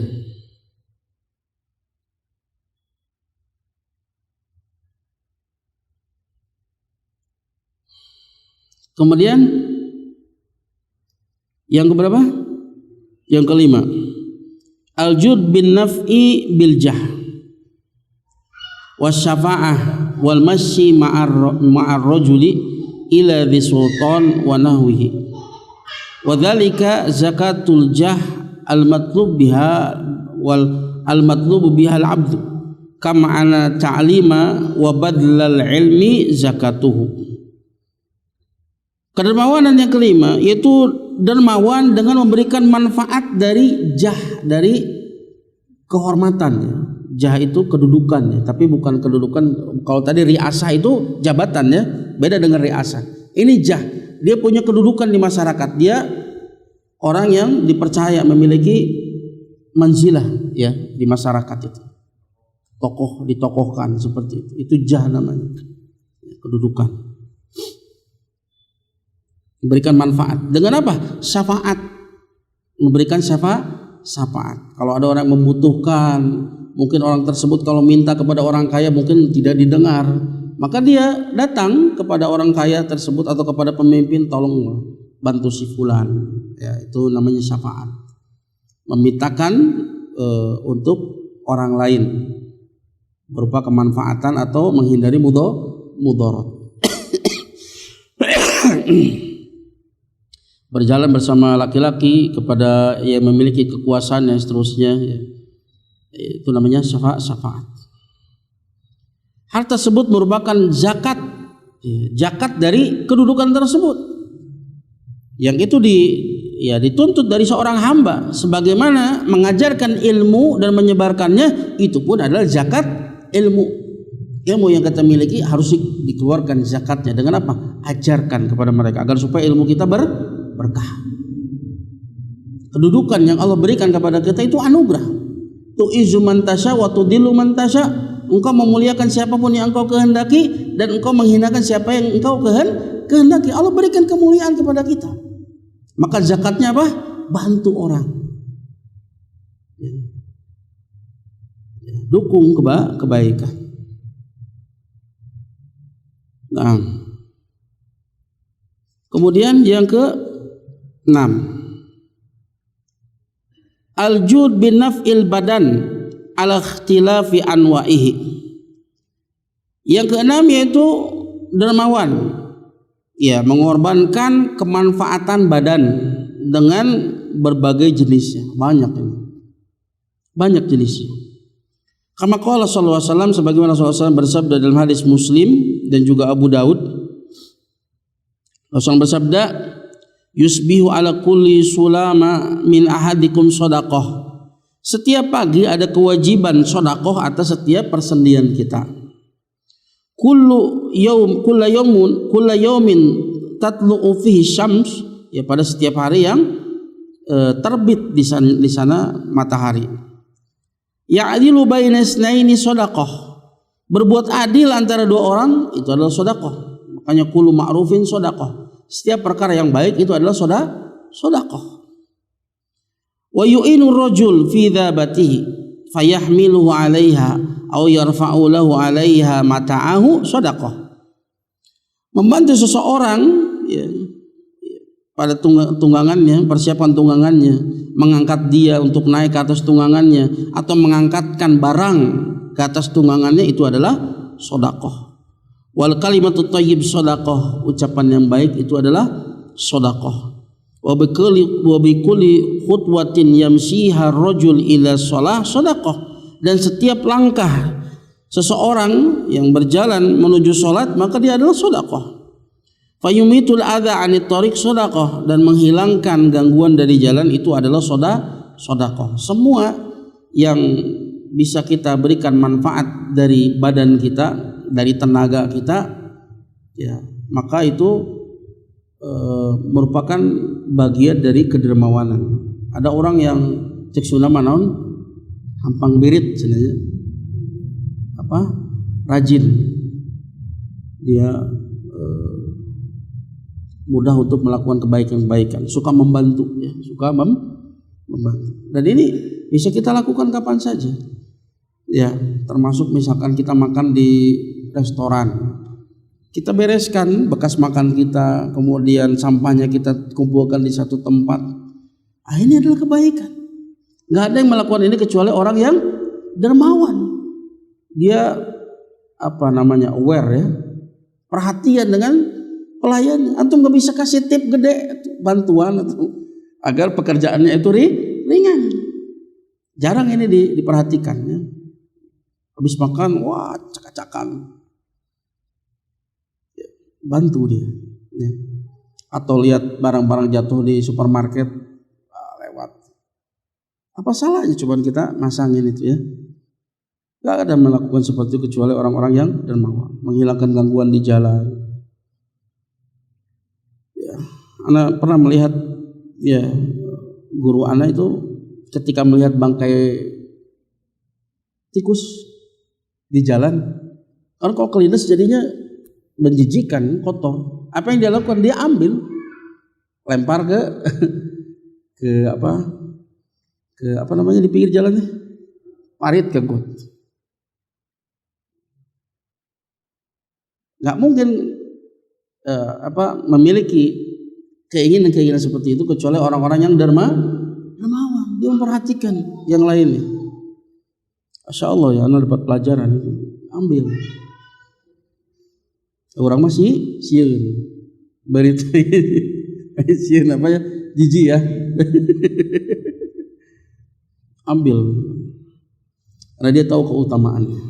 Kemudian Yang keberapa? Yang kelima, al-jud bin naf'i bil jah wasyafa'ah wal masyi ma'ar rajuli ila dhi sultan wa nahwihi wa dhalika zakatul jah al-matlub biha al-matlub biha al-'abd kama ana ta'lima wa badlal ilmi zakatuhu. Kedermawanan yang kelima yaitu dermawan dengan memberikan manfaat dari jah, dari kehormatan ya. Jah itu kedudukan ya, tapi bukan kedudukan. Kalau tadi riasah itu jabatan ya, beda dengan riasah. Ini jah, dia punya kedudukan di masyarakat. Dia orang yang dipercaya memiliki manzilah ya di masyarakat itu. Tokoh ditokohkan seperti itu. Itu jah namanya. Kedudukan. Memberikan manfaat. Dengan apa? Syafaat. Memberikan syafaat. Kalau ada orang yang membutuhkan, mungkin orang tersebut kalau minta kepada orang kaya mungkin tidak didengar, maka dia datang kepada orang kaya tersebut atau kepada pemimpin, tolong bantu si fulan. Ya, itu namanya syafaat. Memintakan untuk orang lain berupa kemanfaatan atau menghindari mudarat. Berjalan bersama laki-laki kepada yang memiliki kekuasaan dan seterusnya ya. Itu namanya syafaat. Hal tersebut merupakan zakat dari kedudukan tersebut yang itu dituntut dari seorang hamba, sebagaimana mengajarkan ilmu dan menyebarkannya itu pun adalah zakat ilmu yang kita miliki harus dikeluarkan zakatnya. Dengan apa? Ajarkan kepada mereka agar supaya ilmu kita berkah. Kedudukan yang Allah berikan kepada kita itu anugerah. Tu'izzu man tasya wa tudillu man tasya. Engkau memuliakan siapapun yang engkau kehendaki dan engkau menghinakan siapa yang engkau kehendaki. Allah berikan kemuliaan kepada kita. Maka zakatnya apa? Bantu orang. Dukung kebaikan. Nah, kemudian yang ke-6, al-jud bin naf'il badan ala ikhtilafi anwa'ihi. Yang ke-6 yaitu dermawan, ya, mengorbankan kemanfaatan badan dengan berbagai jenisnya. Banyak jenisnya. Kama qala sallallahu alaihi wasallam, sebagaimana Rasulullah SAW bersabda dalam hadis Muslim dan juga Abu Daud. Rasulullah bersabda, yusbihu ala kulli sulama min ahadikum shadaqah. Setiap pagi ada kewajiban sedekah atas setiap persendian kita. Kullu yaumin tatlu'u fihi syams, ya, pada setiap hari yang terbit di sana matahari. Ya'dilu baina isnaini shadaqah. Berbuat adil antara dua orang itu adalah sedekah. Makanya kullu ma'rufin shadaqah. Setiap perkara yang baik itu adalah sedekah. Wa yu'inu rajul fi dzabatihi fayahmiluhu 'alaiha aw yarfa'u lahu 'alaiha mata'ahu sedekah. Membantu seseorang, ya, pada tunggangannya, persiapan tunggangannya, mengangkat dia untuk naik ke atas tunggangannya atau mengangkatkan barang ke atas tunggangannya, itu adalah sedekah. Wal kalimatut thayyib sedekah, ucapan yang baik itu adalah sedekah. Wa bikulli khutwatin yamsiha rajul ila shalah sedekah, dan setiap langkah seseorang yang berjalan menuju salat maka dia adalah sedekah. Fayumitul adza 'anit thariq sedekah, dan menghilangkan gangguan dari jalan itu adalah sedekah. Semua yang bisa kita berikan manfaat dari badan kita, dari tenaga kita, ya, maka itu merupakan bagian dari kedermawanan. Ada orang yang cek sunama naon hampang birit sebenarnya, rajin, dia mudah untuk melakukan kebaikan-kebaikan, suka membantu, ya, membantu. Dan ini bisa kita lakukan kapan saja, ya, termasuk misalkan kita makan di restoran, kita bereskan bekas makan kita, kemudian sampahnya kita kumpulkan di satu tempat. Ini adalah kebaikan. Nggak ada yang melakukan ini kecuali orang yang dermawan. Dia aware ya, perhatian dengan pelayan. Antum nggak bisa kasih tip gede, bantuan atau agar pekerjaannya itu ringan. Jarang ini diperhatikan ya. Habis makan, wah cak-cakan, bantu dia ya. Atau lihat barang-barang jatuh di supermarket, lewat. Apa salahnya coba kita masangin itu ya. Gak ada melakukan seperti itu kecuali orang-orang yang dermawan, menghilangkan gangguan di jalan ya. Ana pernah melihat ya, guru ana itu ketika melihat bangkai tikus di jalan, karena kalau kelindes jadinya menjijikan, kotor. Apa yang dia lakukan? Dia ambil, lempar ke di pinggir jalannya, parit ke got. Nggak mungkin memiliki keinginan seperti itu kecuali orang-orang yang dermawan. Dia memperhatikan yang lainnya. Masya Allah ya, anak dapat pelajaran itu. Ambil. Orang masih sieun. Berita ini sieun apa ya? Jijik ya. Ambil. Karena dia tahu keutamaannya.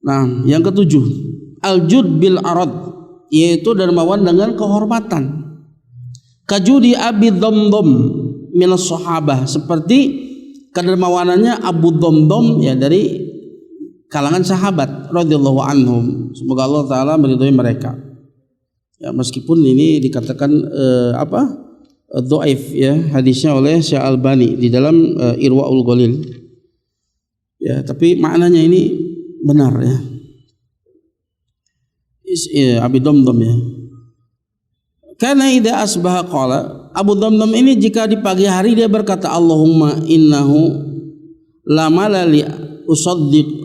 Nah, yang ketujuh, al-jud bil arad, yaitu dermawan dengan kehormatan. Kajudi Abi Dhamdham minas sahabah, seperti kedermawanannya Abu Dhamdham ya, dari kalangan sahabat radhiyallahu anhum. Semoga Allah taala meridhai mereka. Ya, meskipun ini dikatakan dhaif ya hadisnya oleh Syekh Albani di dalam Irwaul Ghalil. Ya, tapi maknanya ini benar ya. Abi Dhamdham ya. Karena idza asbaha qala, Abu Dhamdham ini jika di pagi hari dia berkata, Allahumma innahu lamala li usaddiq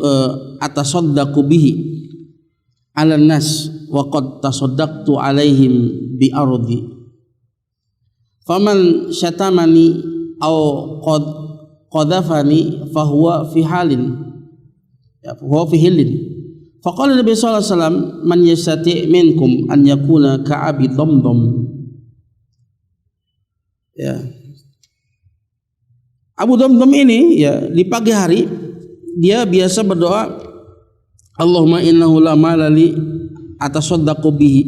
atasaddaqu bihi 'alan nas wa qad tasaddaqtu 'alaihim bi ardi. Faman syatamani aw qadafani fahuwa fi halin. Ya, fahuwa fi hilin. Faqala Nabi sallallahu alaihi wasallam, man yastati' minkum an yakuna ka'abi Dhamdham. Ya. Abu Dhamdham ini ya di pagi hari dia biasa berdoa, Allahumma innahu la malali atasaddaqu bihi.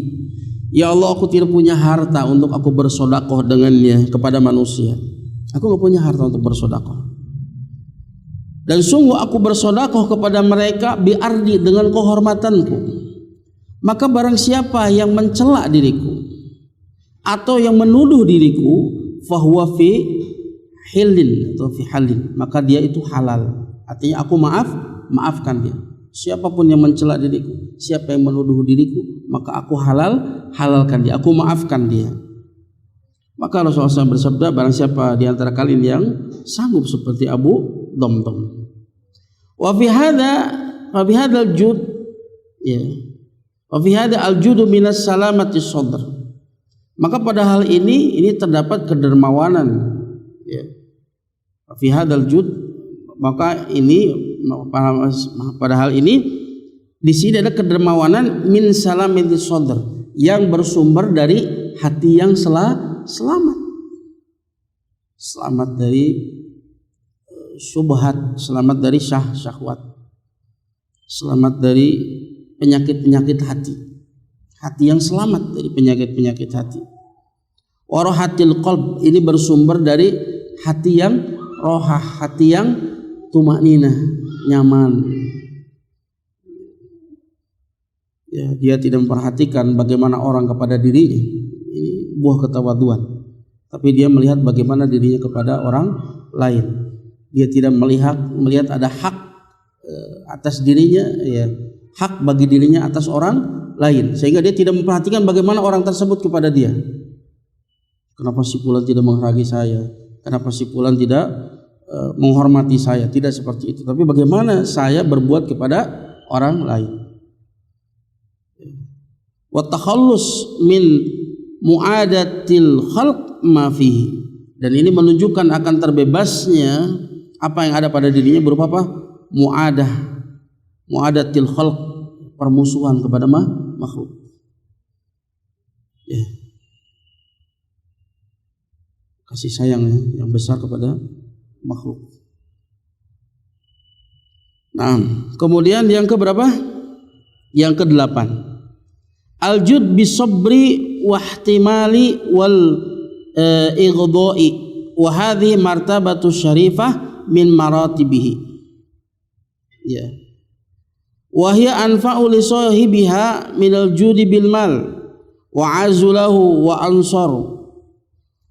Ya Allah, aku tidak punya harta untuk aku bersedekah dengannya kepada manusia. Aku enggak punya harta untuk bersedekah. Dan sungguh aku bersedekah kepada mereka biardi, dengan kehormatanku. Maka barang siapa yang mencela diriku atau yang menuduh diriku, fahuwa fi hilin atau fi halin, maka dia itu halal. Artinya aku maafkan dia. Siapapun yang mencela diriku, siapa yang menuduh diriku, maka aku halalkan dia, aku maafkan dia. Maka Rasulullah SAW bersabda, barang siapa di antara kalian yang sanggup seperti Abu Dhamdham. Wa fi hadha al-jud ya. Wa fi hadha al-judu minas salamati sadr. Maka pada hal ini terdapat kedermawanan ya. Wa fi hadzal jud, maka ini pada hal ini di sini ada kedermawanan min salamati sadr, yang bersumber dari hati yang selamat. Selamat dari syubhat, selamat dari syahwat, selamat dari penyakit-penyakit hati. Hati yang selamat dari penyakit-penyakit hati. Warahatil qalb, ini bersumber dari hati yang rohah, hati yang tumakninah, nyaman. Ya, dia tidak memperhatikan bagaimana orang kepada dirinya. Ini buah ketawaduan. Tapi dia melihat bagaimana dirinya kepada orang lain. Dia tidak melihat ada hak atas dirinya, ya, hak bagi dirinya atas orang lain, sehingga dia tidak memperhatikan bagaimana orang tersebut kepada dia. Kenapa si fulan tidak menghargai saya? Kenapa si fulan tidak menghormati saya? Tidak seperti itu, tapi bagaimana saya berbuat kepada orang lain. wa takhallus min mu'adatil khalq ma fihi, dan ini menunjukkan akan terbebasnya apa yang ada pada dirinya berupa apa? Mu'adatil khalq, permusuhan kepada makhluk. Ya. Kasih sayang yang besar kepada makhluk. Nah, kemudian yang keberapa? Yang ke-8. Al-jud bisabri wa ihtimali wal ighdha'i wa hadhihi martabatu syarifah min maratibihi. Ya. Wa hiya anfa'u li sahibiha min al-judi bil mal wa azulahu wa ansar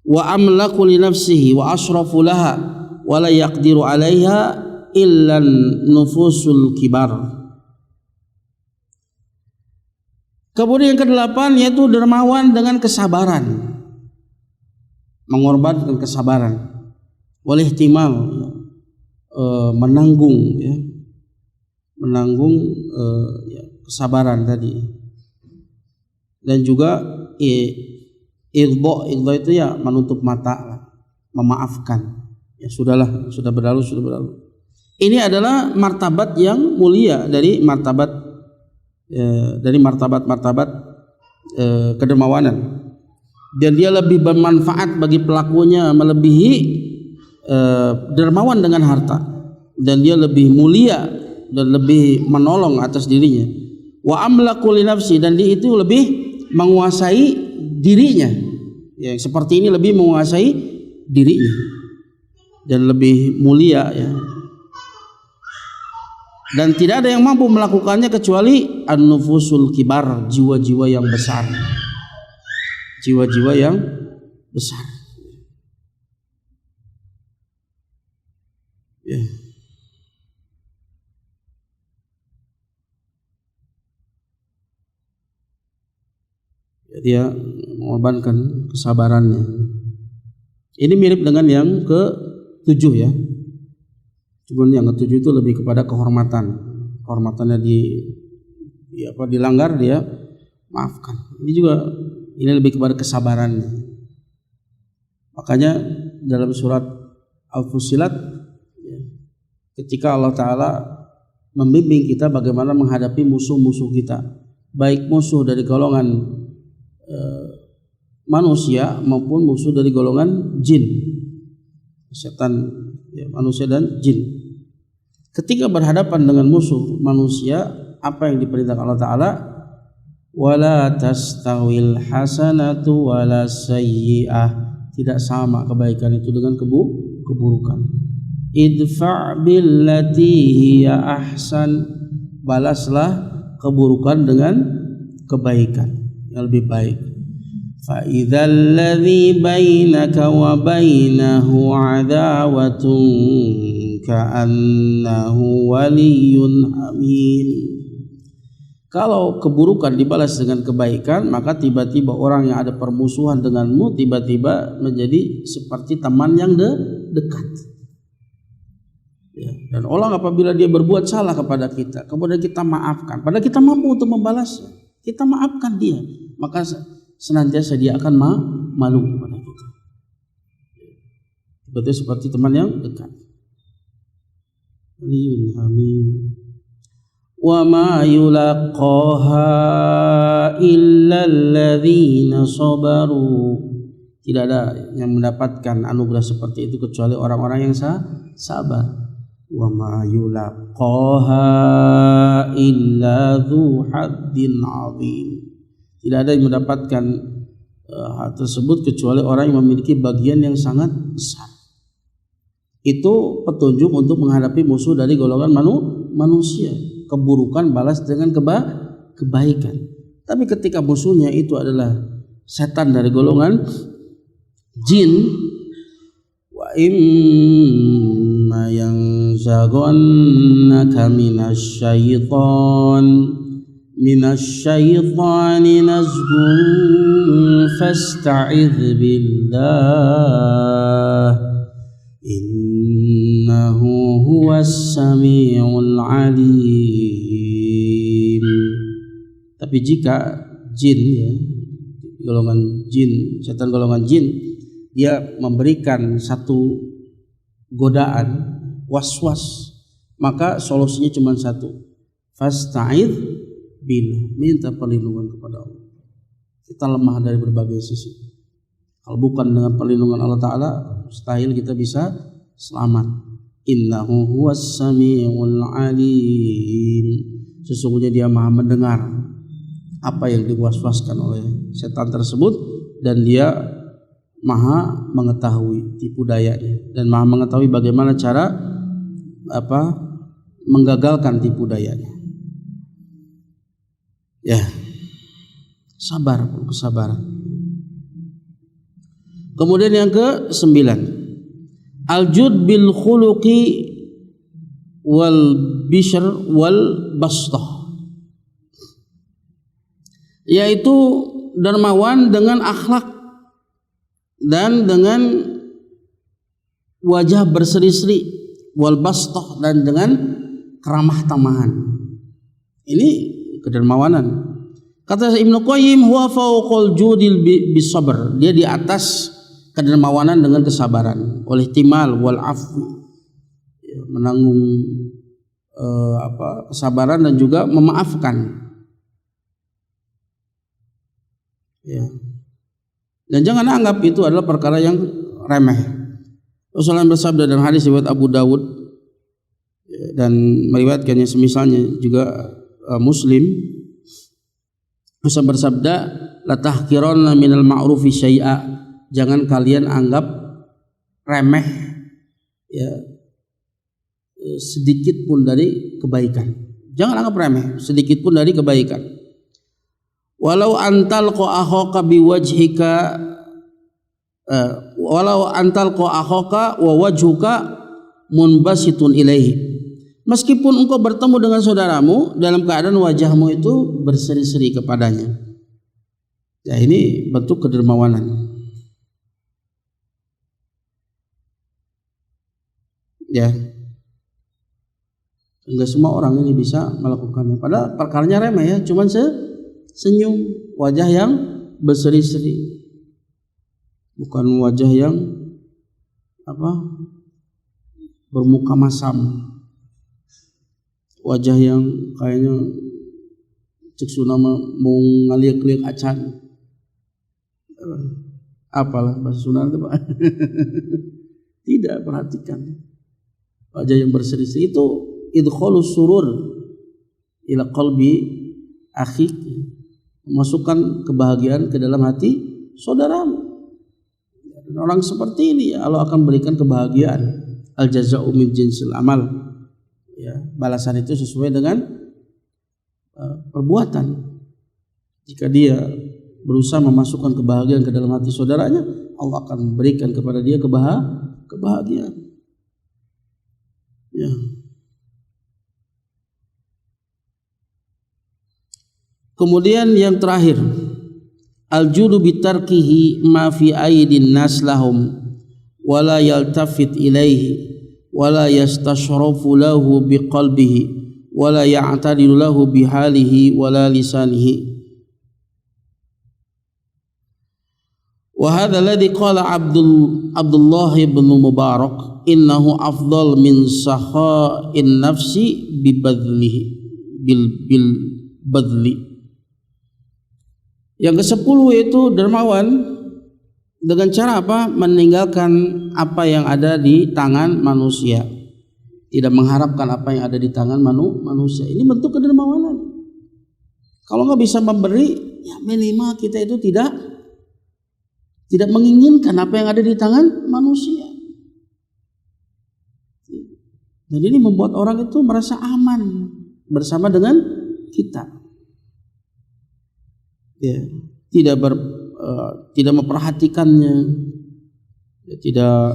wa amlaku li nafsihi wa asrafu laha wa la yaqdiru 'alaiha illa nufusul kibar. Kemudian yang ke-8 yaitu dermawan dengan kesabaran, mengorbankan kesabaran, wal ihtimal, menanggung kesabaran tadi, dan juga Iqba itu ya menutup mata, memaafkan. Ya sudahlah, sudah berlalu. Ini adalah martabat yang mulia dari martabat kedermawanan, dan dia lebih bermanfaat bagi pelakunya melebihi dermawan dengan harta, dan dia lebih mulia dan lebih menolong atas dirinya. Wa amlaku li nafsi, dan dia itu lebih menguasai dirinya, ya, seperti ini lebih menguasai dirinya dan lebih mulia, ya. Dan tidak ada yang mampu melakukannya kecuali an-nufusul kibar, jiwa-jiwa yang besar, jiwa-jiwa yang besar. Ya. Dia mengorbankan kesabarannya. Ini mirip dengan yang ke-7 ya. Cuman yang ke-7 itu lebih kepada kehormatannya dilanggar, dia maafkan. Ini lebih kepada kesabarannya. Makanya dalam surat Al-Fussilat, ya, ketika Allah Ta'ala membimbing kita bagaimana menghadapi musuh-musuh kita, baik musuh dari golongan manusia maupun musuh dari golongan jin, setan, ya, manusia dan jin. Ketika berhadapan dengan musuh manusia, apa yang diperintahkan Allah Ta'ala? Wala tastawil hasanatu wala sayyi'ah, tidak sama kebaikan itu dengan keburukan. Idfa' billati hiya ahsan, balaslah keburukan dengan kebaikan yang lebih baik. Fa idzal ladzi bainaka wa bainahu adawatun ka'annahu waliyyun hamim. Kalau keburukan dibalas dengan kebaikan, maka tiba-tiba orang yang ada permusuhan denganmu tiba-tiba menjadi seperti teman yang dekat. Ya, dan orang apabila dia berbuat salah kepada kita, kemudian kita maafkan, padahal kita mampu untuk membalasnya, kita maafkan dia, maka senantiasa dia akan malu kepada kita. Betul seperti teman yang dekat. Liyun hamim. Wa ma yulaqaha illa alladzina sabaru. Tidak ada yang mendapatkan anugerah seperti itu kecuali orang-orang yang sabar. Wa ma yulaqaha illa dzu haddin 'adzim. Tidak ada yang mendapatkan hal tersebut kecuali orang yang memiliki bagian yang sangat besar. Itu petunjuk untuk menghadapi musuh dari golongan manusia. Keburukan balas dengan kebaikan. Tapi ketika musuhnya itu adalah setan dari golongan jin, wa imma yanzaghannaka minasyaitani nazghun fasta'idz billah innahu huwas samiul alim. Tapi jika jin ya, golongan jin, setan golongan jin, dia memberikan satu godaan, was-was, maka solusinya cuma satu, fasta'idz billah, minta perlindungan kepada Allah. Kita lemah dari berbagai sisi. Kalau bukan dengan perlindungan Allah Ta'ala, mustahil kita bisa selamat. Innahu huwas sami'ul alim. Sesungguhnya dia maha mendengar apa yang diwaswaskan oleh setan tersebut, dan dia maha mengetahui tipu dayanya, dan maha mengetahui bagaimana cara menggagalkan tipu dayanya. Ya, sabar, kesabaran. Kemudian yang ke-9, al-jud bil khuluqi wal bishr wal bastah, yaitu dermawan dengan akhlak dan dengan wajah berseri-seri, wal bastah, dan dengan keramah tamahan. Ini kedermawanan. Kata Ibnu Qayyim, huwa fawqal judil bisabr, dia di atas kedermawanan dengan kesabaran, wal ihtimal wal afwi, menanggung kesabaran dan juga memaafkan. Ya. Dan jangan anggap itu adalah perkara yang remeh. Rasulullah bersabda dalam hadis riwayat Abu Dawud dan meriwayatkannya semisalnya juga Muslim, Rasul bersabda, la tahqiranna minal ma'rufi syai'a, jangan kalian anggap remeh ya sedikit pun dari kebaikan. Jangan anggap remeh sedikit pun dari kebaikan. Walau antal akhaka biwajhika walau antal akhaka wa wajhuka munbasitun ilaihi, meskipun engkau bertemu dengan saudaramu dalam keadaan wajahmu itu berseri-seri kepadanya. Ya, ini bentuk kedermawanan. Ya, enggak semua orang ini bisa melakukannya. Padahal perkaranya remeh ya, cuman senyum, wajah yang berseri-seri, bukan wajah yang bermuka masam, wajah yang kayaknya cek sunama mau ngaliak-liak acan, apalah bahasa Sunda itu Pak. Tidak, perhatikan wajah yang berseri-seri itu idkhalus surur ila qalbi akhik, memasukkan kebahagiaan ke dalam hati saudaramu. Dan orang seperti ini ya Allah akan berikan kebahagiaan. Al jazaa'u min jinsil amal. Ya, balasan itu sesuai dengan perbuatan. Jika dia berusaha memasukkan kebahagiaan ke dalam hati saudaranya, Allah akan berikan kepada dia kebahagiaan. Ya. Kemudian yang terakhir, al-judu bitarkihi ma fi aidin nas lahum wala yaltafit ilaihi wala yastashrafu lahu biqalbihi wala ya'tadilu lahu bihalihi wala lisanihi. Wa hadha alladhi qala Abdullah ibn Mubarak innahu afdal min sakha'in nafsi bibadlihi bil badli. Yang ke-10 yaitu dermawan dengan cara apa? Meninggalkan apa yang ada di tangan manusia, tidak mengharapkan apa yang ada di tangan manusia. Ini bentuk kedermawanan. Kalau nggak bisa memberi, ya minimal kita itu tidak menginginkan apa yang ada di tangan manusia. Dan ini membuat orang itu merasa aman bersama dengan kita. Ya, tidak memperhatikannya, ya, tidak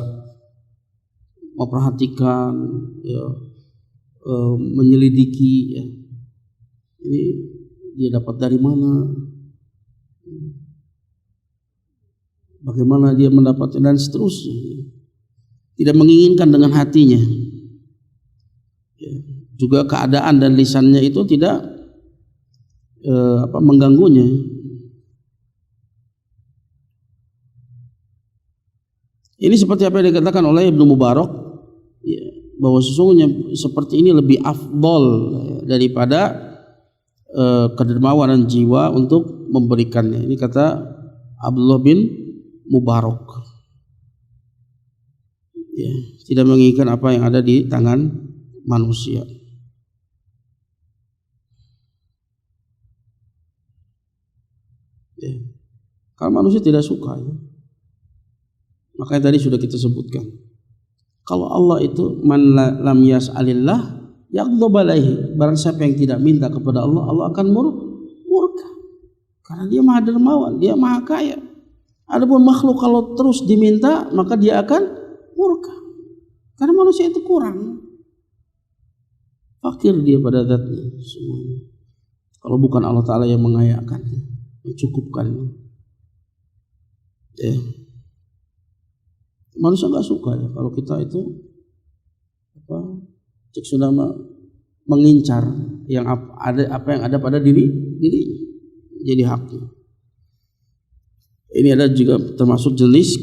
memperhatikan, ya, menyelidiki, ya. Ini dia dapat dari mana, bagaimana dia mendapatnya, dan seterusnya. Tidak menginginkan dengan hatinya. Ya, juga keadaan dan lisannya itu tidak mengganggunya. Ini seperti apa yang dikatakan oleh Ibnu Mubarak, ya, bahwa sesungguhnya seperti ini lebih afdol daripada kedermawanan jiwa untuk memberikannya. Ini kata Abdullah bin Mubarak. Ya, tidak menginginkan apa yang ada di tangan manusia. Ya. Kalau manusia tidak suka, ya. Makanya tadi sudah kita sebutkan. Kalau Allah itu man lam yas'alillah yaghdab alaihi. Barang siapa yang tidak minta kepada Allah, Allah akan murka. Karena dia Maha Dermawan, dia Maha Kaya. Adapun makhluk kalau terus diminta, maka dia akan murka. Karena manusia itu kurang. Fakir dia pada zatnya semuanya. Kalau bukan Allah Ta'ala yang mengayakan, mencukupkan. Ya. Manusia nggak suka ya kalau kita itu cek sudah mengincar yang apa yang ada pada diri jadi haknya. Ini ada juga termasuk jenis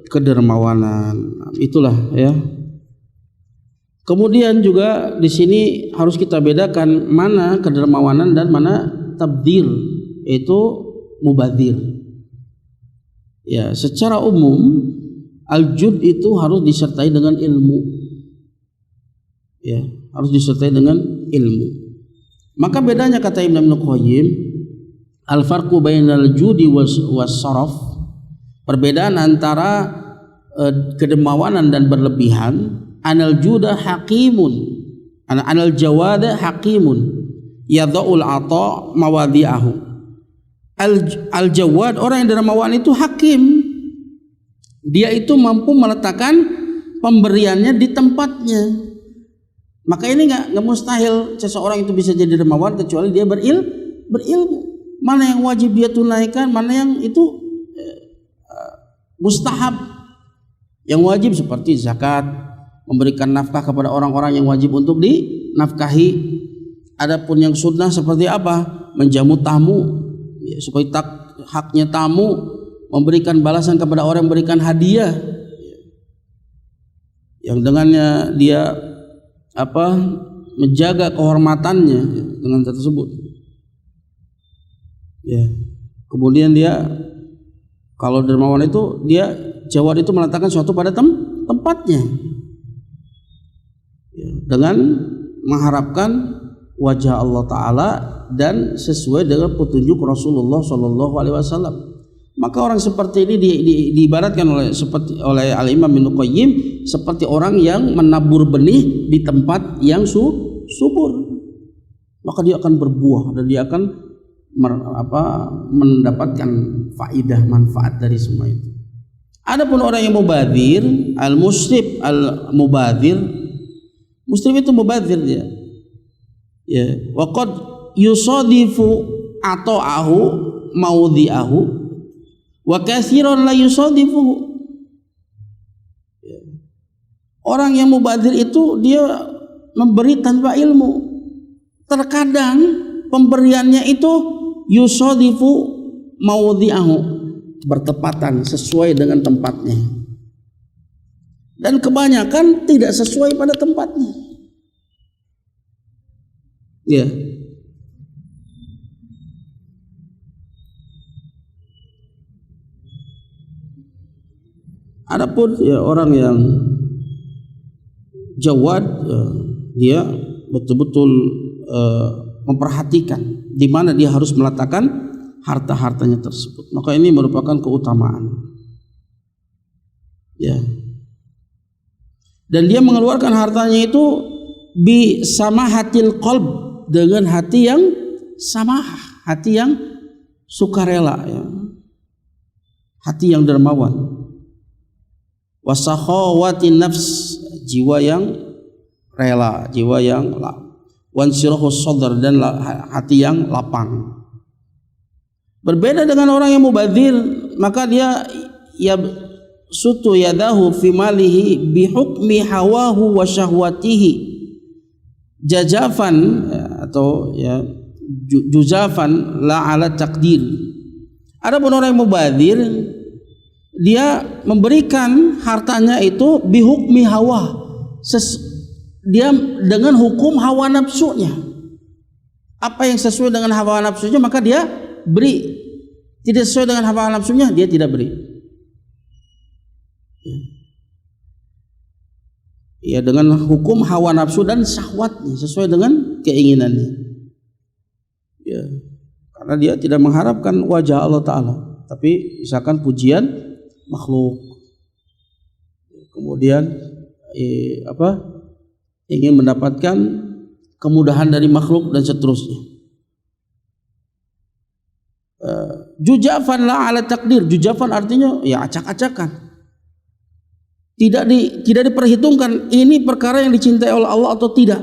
kedermawanan. Itulah ya. Kemudian juga di sini harus kita bedakan mana kedermawanan dan mana tabdzir, yaitu mubadzir. Ya, secara umum al-jud itu harus disertai dengan ilmu. Ya, harus disertai dengan ilmu. Maka bedanya kata Ibnu Qayyim, al-farqu bainal judi was saraf, perbedaan antara kedermawanan dan berlebihan, anal juda hakimun, anal jawada hakimun, yadha'ul ata mawadhi'ahu. Al-jawad, orang yang dermawan itu hakim. Dia itu mampu meletakkan pemberiannya di tempatnya. Maka ini nggak mustahil seseorang itu bisa jadi dermawan kecuali dia berilmu. Mana yang wajib dia tunaikan, mana yang itu mustahab. Yang wajib seperti zakat, memberikan nafkah kepada orang-orang yang wajib untuk dinafkahi. Adapun yang sunnah seperti apa? Menjamu tamu, ya, supaya haknya tamu, memberikan balasan kepada orang yang memberikan hadiah, yang dengannya dia menjaga kehormatannya dengan tersebut. Ya. Kemudian dia kalau dermawan itu dia jawab itu meletakkan suatu pada tempatnya, ya, dengan mengharapkan wajah Allah Ta'ala dan sesuai dengan petunjuk Rasulullah SAW. Maka orang seperti ini diibaratkan oleh Al-Imam Ibnu Qayyim seperti orang yang menabur benih di tempat yang subur. Maka dia akan berbuah dan dia akan mendapatkan faidah, manfaat dari semua itu. Adapun orang yang mubadzir, al-musrif, al-mubadzir, musrif itu mubadzir dia. Ya, wa qad yusadifu ata'ahu maudhi'ahu wa katsiran la yusadifuhu. Orang yang mubadzir itu dia memberi tanpa ilmu. Terkadang pemberiannya itu yusadifu maudhi'ahu, bertepatan sesuai dengan tempatnya. Dan kebanyakan tidak sesuai pada tempatnya. Ya. Adapun ya orang yang jawad, dia betul-betul memperhatikan di mana dia harus meletakkan harta-hartanya tersebut. Maka ini merupakan keutamaan. Ya. Dan dia mengeluarkan hartanya itu bi samahatil qalb, dengan hati yang samah, hati yang sukarela, ya. Hati yang dermawan. Wasakhawati nafs, jiwa yang rela, jiwa yang wansirahus sadr, dan hati yang lapang. Berbeda dengan orang yang mubadzir, maka dia sutu yadahu fi malihi bihukmi hawahu wa syahwatihi jajafan, atau ya juzafan la ala takdir. Adapun orang yang mubadzir, dia memberikan hartanya itu bihukmi hawa, dia dengan hukum hawa nafsunya. Apa yang sesuai dengan hawa nafsunya maka dia beri, tidak sesuai dengan hawa nafsunya dia tidak beri. Ya, dengan hukum hawa nafsu dan syahwatnya, sesuai dengan keinginannya. Ya, karena dia tidak mengharapkan wajah Allah Ta'ala, tapi misalkan pujian makhluk, kemudian ingin mendapatkan kemudahan dari makhluk dan seterusnya. Jujafan la ala takdir. Jujafan artinya ya acak-acakan, tidak diperhitungkan ini perkara yang dicintai oleh Allah atau tidak.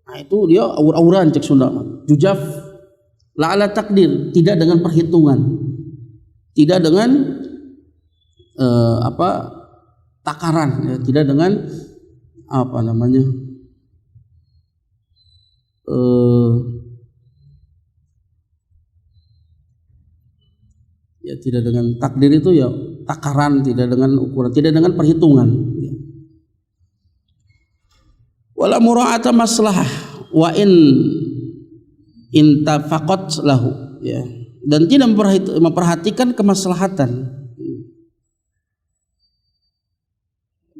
Nah itu dia aur-auran cek Sunda. Jujaf la ala takdir, tidak dengan perhitungan, tidak dengan takaran, ya, tidak dengan ya tidak dengan takdir itu ya takaran, tidak dengan ukuran, tidak dengan perhitungan. Ya. Wala mura'ata maslahah wa in tafaqat lahu, ya, dan tidak memperhatikan kemaslahatan.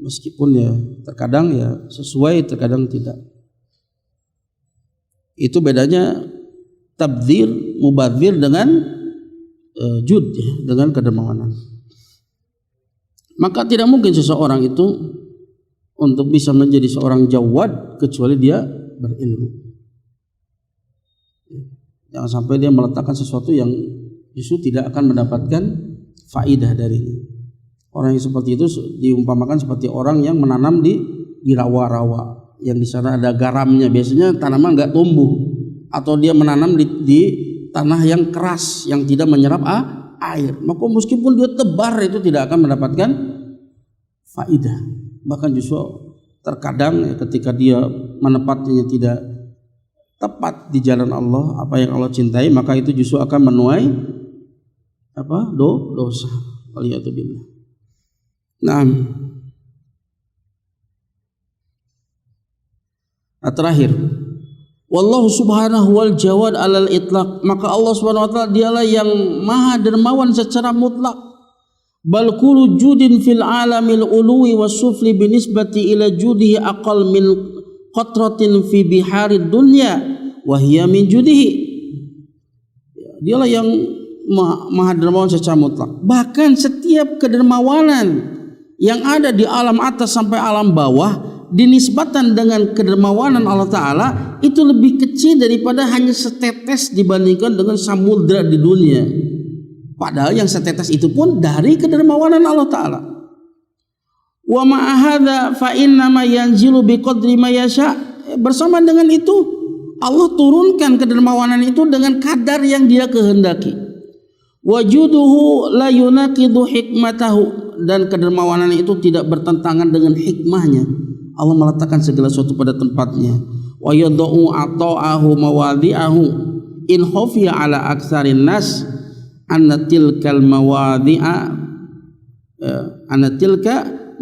Meskipun ya terkadang ya sesuai, terkadang tidak. Itu bedanya tabdzir, mubadzir dengan jud, ya, dengan kedermawanan. Maka tidak mungkin seseorang itu untuk bisa menjadi seorang jawad kecuali dia berilmu. Jangan sampai dia meletakkan sesuatu yang justru tidak akan mendapatkan faidah darinya. Orang yang seperti itu diumpamakan seperti orang yang menanam di rawa-rawa yang di sana ada garamnya. Biasanya tanaman nggak tumbuh, atau dia menanam di tanah yang keras yang tidak menyerap air. Maka meskipun dia tebar itu tidak akan mendapatkan faidah. Bahkan justru terkadang ya, ketika dia menepatinya tidak tepat di jalan Allah, apa yang Allah cintai, maka itu justru akan menuai dosa. Waliyatubillah. Nah, terakhir, wallahu subhanahu wal jawad alal itlaq, maka Allah subhanahu wa ta'ala dialah yang maha dermawan secara mutlak. Bal kullu judin fil alamil uluwi was sufli binisbati ila judihi aqal min qatratin fi biharid dunya wa hiya min judihi. Dialah yang maha dermawan secara mutlak. Bahkan setiap kedermawanan yang ada di alam atas sampai alam bawah dinisbatan dengan kedermawanan Allah Ta'ala itu lebih kecil daripada hanya setetes dibandingkan dengan samudra di dunia. Padahal yang setetes itu pun dari kedermawanan Allah Ta'ala. Wa ma'ahadha fa innama yanzilu biqadri ma yasha. Bersama dengan itu Allah turunkan kedermawanan itu dengan kadar yang dia kehendaki. Wajuduhu la yunaqidu hikmatahu, dan kedermawanan itu tidak bertentangan dengan hikmahnya. Allah meletakkan segala sesuatu pada tempatnya. Wa yad'u ata'ahu mawadhi'ahu in khafiya ala aktsarin nas anna tilkal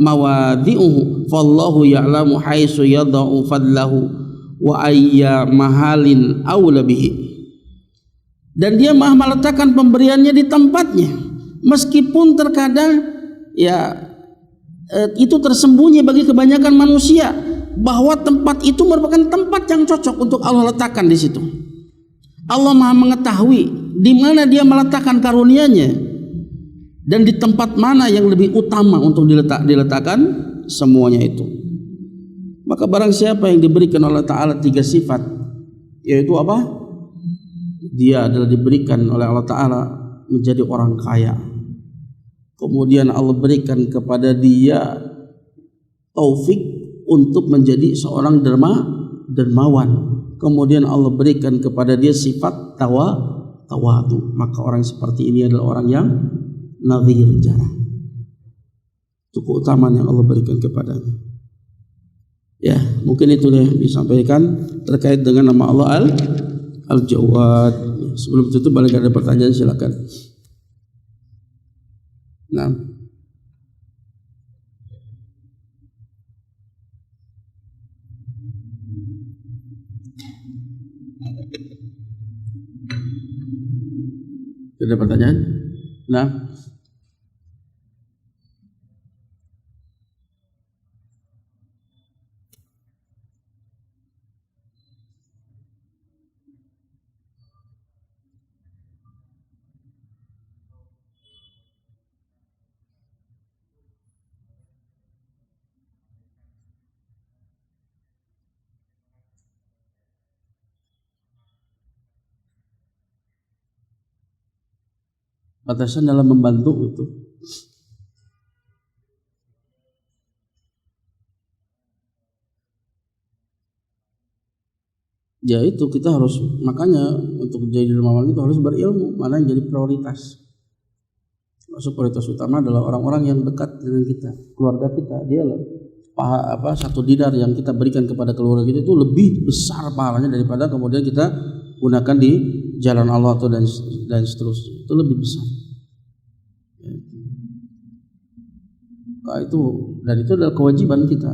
mawadhi'uhu fallahu ya'lamu haitsu yad'u fadlahu wa ayya mahalin aula bihi. Dan dia maha meletakkan pemberiannya di tempatnya, meskipun terkadang ya itu tersembunyi bagi kebanyakan manusia, bahwa tempat itu merupakan tempat yang cocok untuk Allah letakkan di situ. Allah maha mengetahui di mana dia meletakkan karunia-Nya dan di tempat mana yang lebih utama untuk diletakkan semuanya itu. Maka barang siapa yang diberikan oleh Ta'ala 3 sifat, yaitu apa? Dia adalah diberikan oleh Allah Ta'ala menjadi orang kaya. Kemudian Allah berikan kepada dia taufik untuk menjadi seorang dermawan. Kemudian Allah berikan kepada dia sifat tawadu. Maka orang seperti ini adalah orang yang nadhir jarah. Itu keutamaan yang Allah berikan kepadanya. Ya, mungkin itu yang disampaikan terkait dengan nama Allah Al-Jawad. Sebelum itu balik ada pertanyaan silakan. Nah. Ada pertanyaan? Nah, batasan dalam membantu itu. Ya itu kita harus, makanya untuk jadi dermawan itu harus berilmu, mana yang jadi prioritas. Masuk prioritas utama adalah orang-orang yang dekat dengan kita, keluarga kita. Dia satu dinar yang kita berikan kepada keluarga kita itu lebih besar pahalanya daripada kemudian kita gunakan di jalan Allah atau dan seterusnya. Itu lebih besar. Nah, itu adalah kewajiban kita.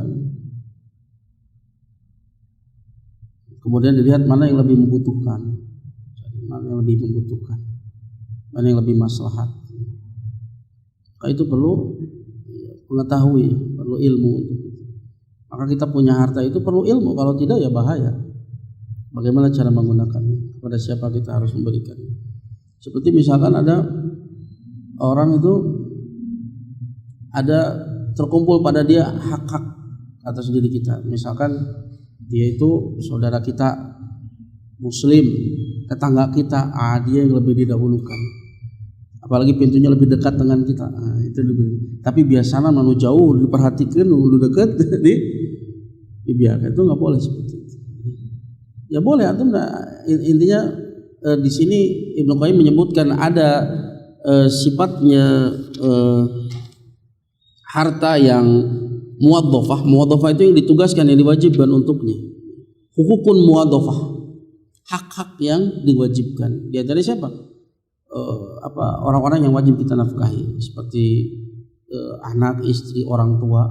Kemudian dilihat mana yang lebih membutuhkan, mana yang lebih maslahat. Maka itu perlu mengetahui, perlu ilmu untuk itu. Maka kita punya harta itu perlu ilmu, kalau tidak ya bahaya. Bagaimana cara menggunakannya, kepada siapa kita harus memberikannya. Seperti misalkan ada orang itu ada terkumpul pada dia hak-hak atas diri kita. Misalkan dia itu saudara kita muslim, tetangga kita, dia yang lebih didahulukan. Apalagi pintunya lebih dekat dengan kita, itu lebih. Tapi biasanya manu jauh diperhatikan, lu dekat dibiarkan, itu nggak boleh seperti itu. Ya boleh, antum intinya di sini Ibnu Qayyim menyebutkan ada sifatnya harta yang muwadhafah itu yang ditugaskan, yang diwajibkan untuknya. Hukukun muwadhafah, hak-hak yang diwajibkan. Di antara siapa? Orang-orang yang wajib kita nafkahi, seperti anak, istri, orang tua.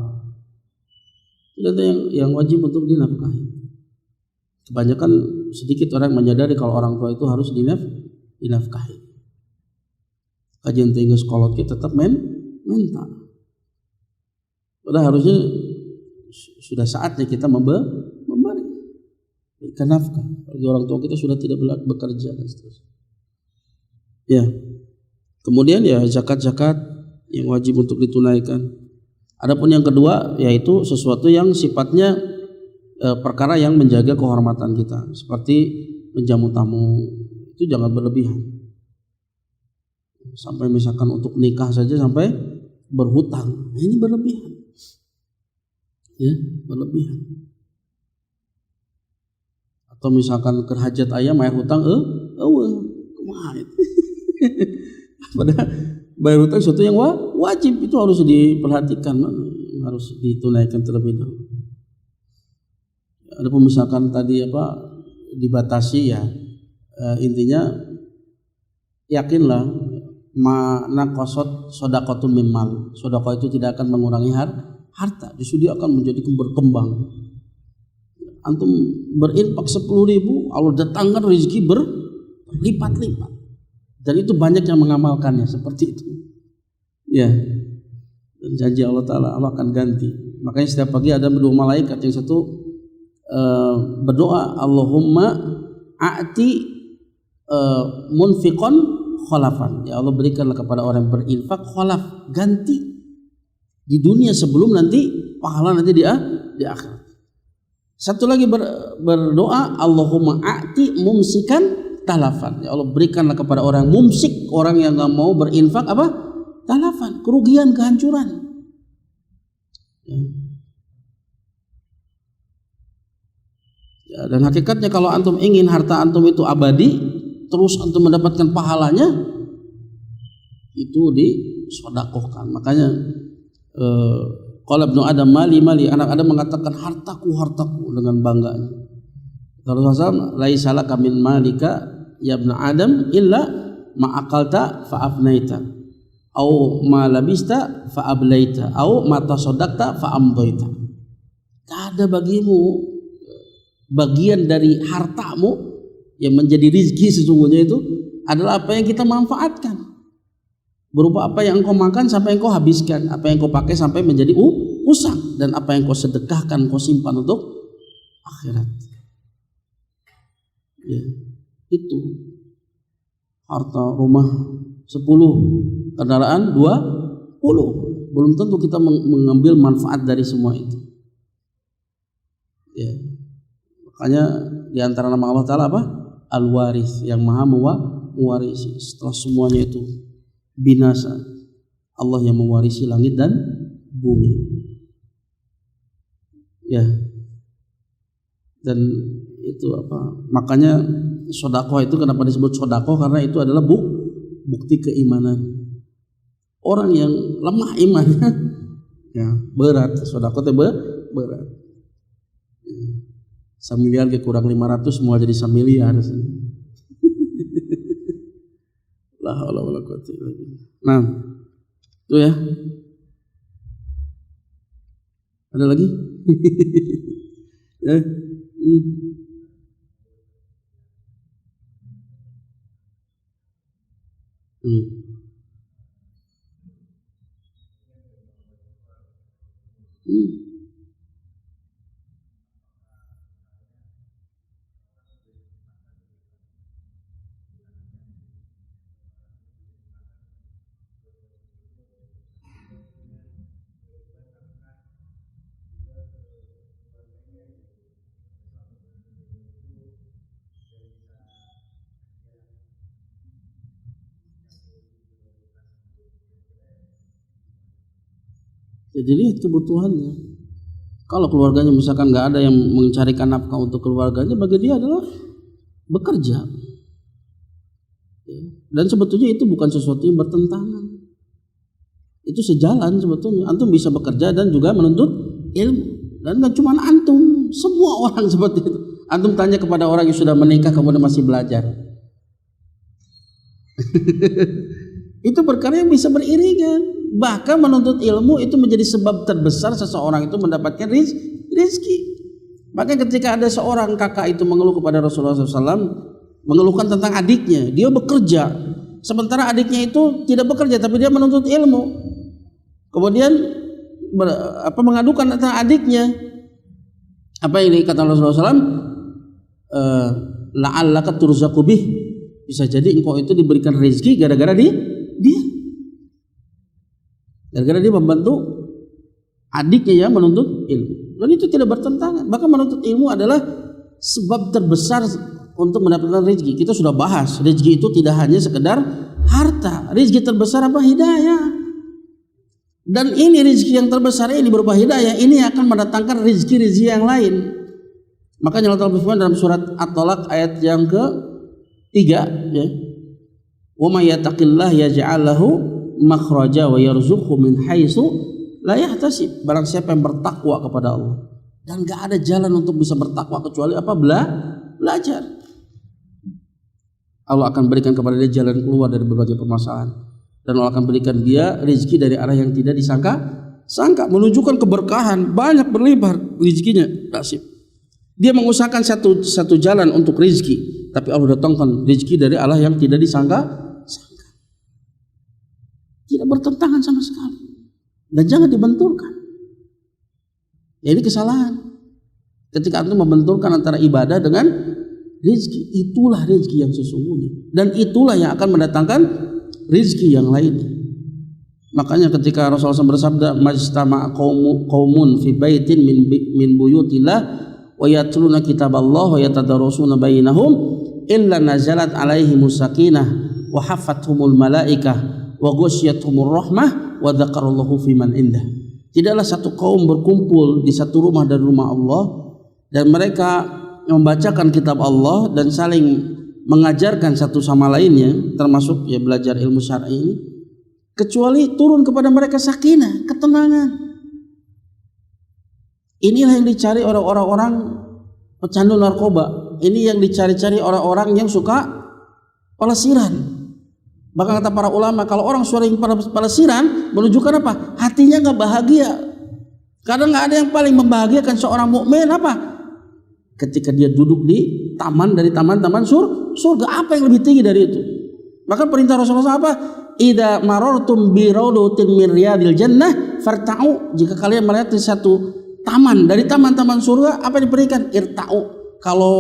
Itu yang wajib untuk dinafkahi. Kebanyakan sedikit orang menyadari kalau orang tua itu harus dinafkahi. Kajian tinggi sekolah kita tetap mental. Padahal harusnya sudah saatnya kita memberikan nafkah. Bagi orang tua kita sudah tidak bekerja dan seterusnya. Ya. Kemudian ya zakat-zakat yang wajib untuk ditunaikan. Adapun yang kedua yaitu sesuatu yang sifatnya perkara yang menjaga kehormatan kita, seperti menjamu tamu, itu jangan berlebihan. Sampai misalkan untuk nikah saja sampai berhutang, ini berlebihan. Ya, berlebihan. Atau misalkan ke hajat ayam bayar hutang kumaha itu. Padahal bayar hutang sesuatu yang wajib, itu harus diperhatikan, harus ditunaikan terlebih dahulu. Ada misalkan tadi dibatasi ya, intinya yakinlah naqasat shadaqatun mimmal, sedekah itu tidak akan mengurangi harta, justru dia akan menjadi berkembang. Antum berinfak 10.000, Allah datangkan rezeki berlipat-lipat, dan itu banyak yang mengamalkannya seperti itu. Ya, dan janji Allah Taala, Allah akan ganti. Makanya setiap pagi ada dua malaikat, yang satu berdoa, Allahumma a'ti munfiqan khalafan, ya Allah berikanlah kepada orang yang berinfak khalaf, ganti di dunia sebelum nanti pahala nanti di akhirat. Satu lagi berdoa, Allahumma a'ti mumsikan talafan, ya Allah berikanlah kepada orang mumsik, orang yang nggak mau berinfak talafan, kerugian, kehancuran. Ya, dan hakikatnya kalau antum ingin harta antum itu abadi, terus antum mendapatkan pahalanya, itu disedekahkan. Makanya qala ibnu Adam mali, anak Adam mengatakan hartaku dengan bangganya. Kalau Rasul laisa laka min malika ya ibnu Adam illa ma aqalta fa afnaita au ma labista fa ablaita au ma tasaddaqta fa amdaita. Tak ada bagimu bagian dari hartamu yang menjadi rizki sesungguhnya itu adalah apa yang kita manfaatkan. Berupa apa yang engkau makan sampai engkau habiskan, apa yang engkau pakai sampai menjadi usang, dan apa yang engkau sedekahkan, engkau simpan untuk akhirat. Ya, itu harta rumah 10, kendaraan 20. Belum tentu kita mengambil manfaat dari semua itu. Ya. Makanya di antara nama Allah Ta'ala apa? Al-Waris, yang maha mewarisi. Setelah semuanya itu binasa, Allah yang mewarisi langit dan bumi. Ya. Dan itu apa? Makanya sedekah itu kenapa disebut sedekah? Karena itu adalah bukti keimanan. Orang yang lemah imannya, ya berat. Sedekah itu berat. Samiliar ke kurang 500 mau jadi samiliar. La haula wala quwwata illa billah. Nah, itu ya. Ada lagi? Ya. Jadi lihat kebutuhannya. Kalau keluarganya misalkan nggak ada yang mencarikan nafkah untuk keluarganya, bagi dia adalah bekerja. Dan sebetulnya itu bukan sesuatu yang bertentangan. Itu sejalan sebetulnya. Antum bisa bekerja dan juga menuntut ilmu. Dan nggak cuma antum, semua orang seperti itu. Antum tanya kepada orang yang sudah menikah kemudian masih belajar. Itu perkara yang bisa beriringan. Bahkan menuntut ilmu itu menjadi sebab terbesar seseorang itu mendapatkan rizki. Maka ketika ada seorang kakak itu mengeluh kepada Rasulullah SAW, mengeluhkan tentang adiknya, dia bekerja, sementara adiknya itu tidak bekerja tapi dia menuntut ilmu. Kemudian mengadukan tentang adiknya, apa yang dikatakan Rasulullah SAW? La'allaka turzaqu bih, bisa jadi engkau itu diberikan rezeki gara-gara dia. Gara-gara dia membantu adiknya yang menuntut ilmu. Dan itu tidak bertentangan. Bahkan menuntut ilmu adalah sebab terbesar untuk mendapatkan rezeki. Kita sudah bahas, rezeki itu tidak hanya sekedar harta. Rezeki terbesar apa? Hidayah. Dan ini rezeki yang terbesar ini berupa hidayah, ini akan mendatangkan rezeki-rezeki yang lain. Makanya Allah berfirman dalam surat At-Talaq ayat yang ke-3, ya. Wa may yattaqillah yaj'al lahu makhraja wa yarzuqhu min haitsu la yahtasib. Barang siapa yang bertakwa kepada Allah, dan enggak ada jalan untuk bisa bertakwa kecuali apa? Belajar. Allah akan berikan kepada dia jalan keluar dari berbagai permasalahan, dan Allah akan berikan dia rezeki dari arah yang tidak disangka, menunjukkan keberkahan, banyak berlimpah rezekinya. Nasib dia mengusahakan satu jalan untuk rezeki, tapi Allah datangkan rezeki dari arah yang tidak disangka. Tidak bertentangan sama sekali, dan jangan dibenturkan. Ya, ini kesalahan. Ketika antum membenturkan antara ibadah dengan rezeki, itulah rezeki yang sesungguhnya, dan itulah yang akan mendatangkan rezeki yang lainnya. Makanya ketika Rasulullah SAW bersabda, majtama qaumun fi baitin min buyutillah wa yatluna kitaballah wa yatadarusuna bainahum illa nazalat alaihimus sakinah wa hafathumul malaikah wa ghasyiyatuhumur rahmah wa dzakarallahu fiman indah. Tidaklah satu kaum berkumpul di satu rumah dari rumah Allah, dan mereka membacakan kitab Allah dan saling mengajarkan satu sama lainnya, termasuk ya belajar ilmu syar'i ini, kecuali turun kepada mereka sakinah, ketenangan. Inilah yang dicari orang-orang pecandu narkoba. Ini yang dicari-cari orang-orang yang suka pelesiran. Bahkan kata para ulama, kalau orang sering pelesiran menunjukkan apa? Hatinya nggak bahagia. Kadang nggak ada yang paling membahagiakan seorang mukmin apa? Ketika dia duduk di taman dari taman-taman surga, apa yang lebih tinggi dari itu? Maka perintah Rasulullah apa? Idza marartum bi rawdatin min riyadil jannah farta'u. Jika kalian melihat satu taman dari taman-taman surga, apa yang diberikan? Irta'u. Kalau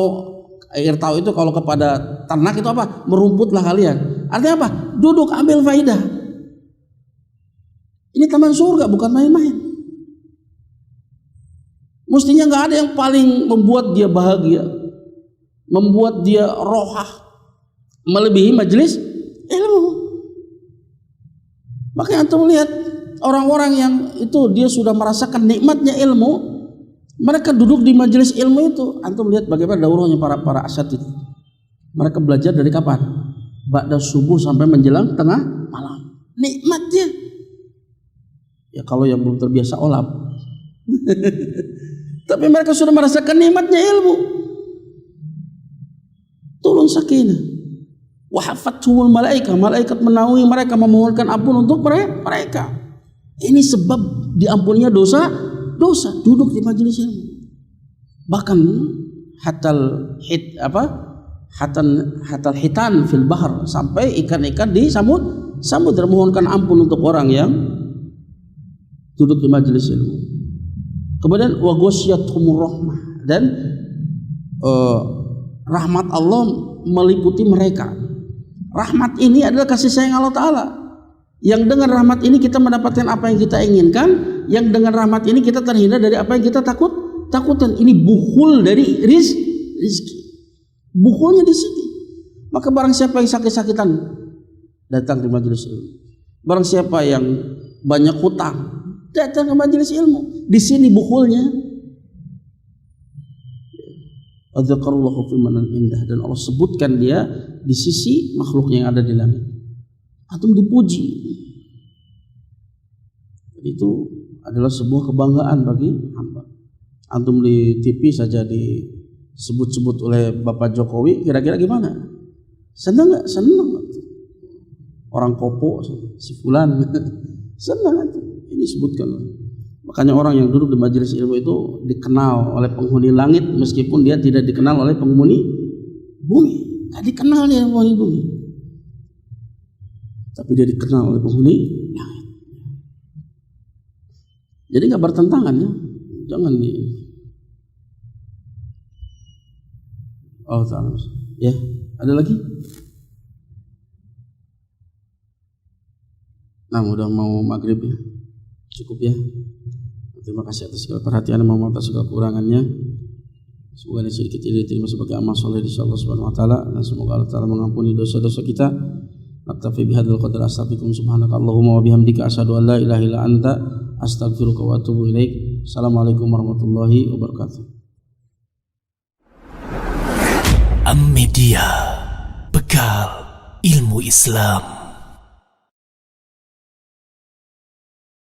irta'u itu kalau kepada ternak itu apa? Merumputlah kalian. Artinya apa? Duduk ambil faidah. Ini taman surga, bukan main-main. Mestinya nggak ada yang paling membuat dia bahagia, membuat dia rohah, melebihi majelis ilmu. Makanya antum lihat orang-orang yang itu dia sudah merasakan nikmatnya ilmu, mereka duduk di majelis ilmu itu. Antum lihat bagaimana daurahnya para asatid. Mereka belajar dari kapan? Ba'da subuh sampai menjelang tengah malam. Nikmatnya. Ya kalau yang belum terbiasa olap. Tapi mereka sudah merasakan nikmatnya ilmu. Turun sakinah. Wa hafathumul malaikat. Malaikat menaungi mereka, memohonkan ampun untuk mereka. Ini sebab diampuninya dosa duduk di majelis ilmu. Bahkan hatal hitan fil bahar, sampai ikan-ikan di samudra memohonkan ampun untuk orang yang duduk di majelis ilmu. Kemudian wa ghasyiyatuhumur rahmah, dan rahmat Allah meliputi mereka. Rahmat ini adalah kasih sayang Allah Ta'ala. Yang dengan rahmat ini kita mendapatkan apa yang kita inginkan. Yang dengan rahmat ini kita terhindar dari apa yang kita takutkan. Ini bukhul dari rizki. Bukhulnya di sini. Maka barang siapa yang sakit-sakitan datang di majelis ilmu. Barang siapa yang banyak hutang datang ke majelis ilmu. Di sini bukhulnya. Adzakarullahu fi manan indah, dan Allah sebutkan dia di sisi makhluknya yang ada di langit. Antum dipuji. Itu adalah sebuah kebanggaan bagi hamba. Antum di TV saja disebut-sebut oleh Bapak Jokowi, kira-kira gimana? Senang nggak? Senang. Orang Kopo, si Fulan, senang antum. Ini disebutkan. Makanya orang yang duduk di majelis ilmu itu dikenal oleh penghuni langit, meskipun dia tidak dikenal oleh penghuni bumi. Tidak dikenal dia penghuni bumi, tapi dia dikenal oleh penghuni langit. Jadi nggak bertentangan ya. Jangan di ta'ala. Ya, ada lagi? Nah, udah mau maghrib ya. Cukup ya. Terima kasih atas segala perhatian dan mohon atas segala kurangannya. Semoga ini sedikit ini diterima sebagai amal soleh di Allah Subhanahu wa taala, dan semoga Allah taala mengampuni dosa-dosa kita. Naktafi bihadzal qadar, astaghfiruka subhanakallahumma wa bihamdika asyhadu an la ilaha illa anta astaghfiruka wa atubu ilaik. Assalamualaikum warahmatullahi wabarakatuh. Am Media, bekal ilmu Islam.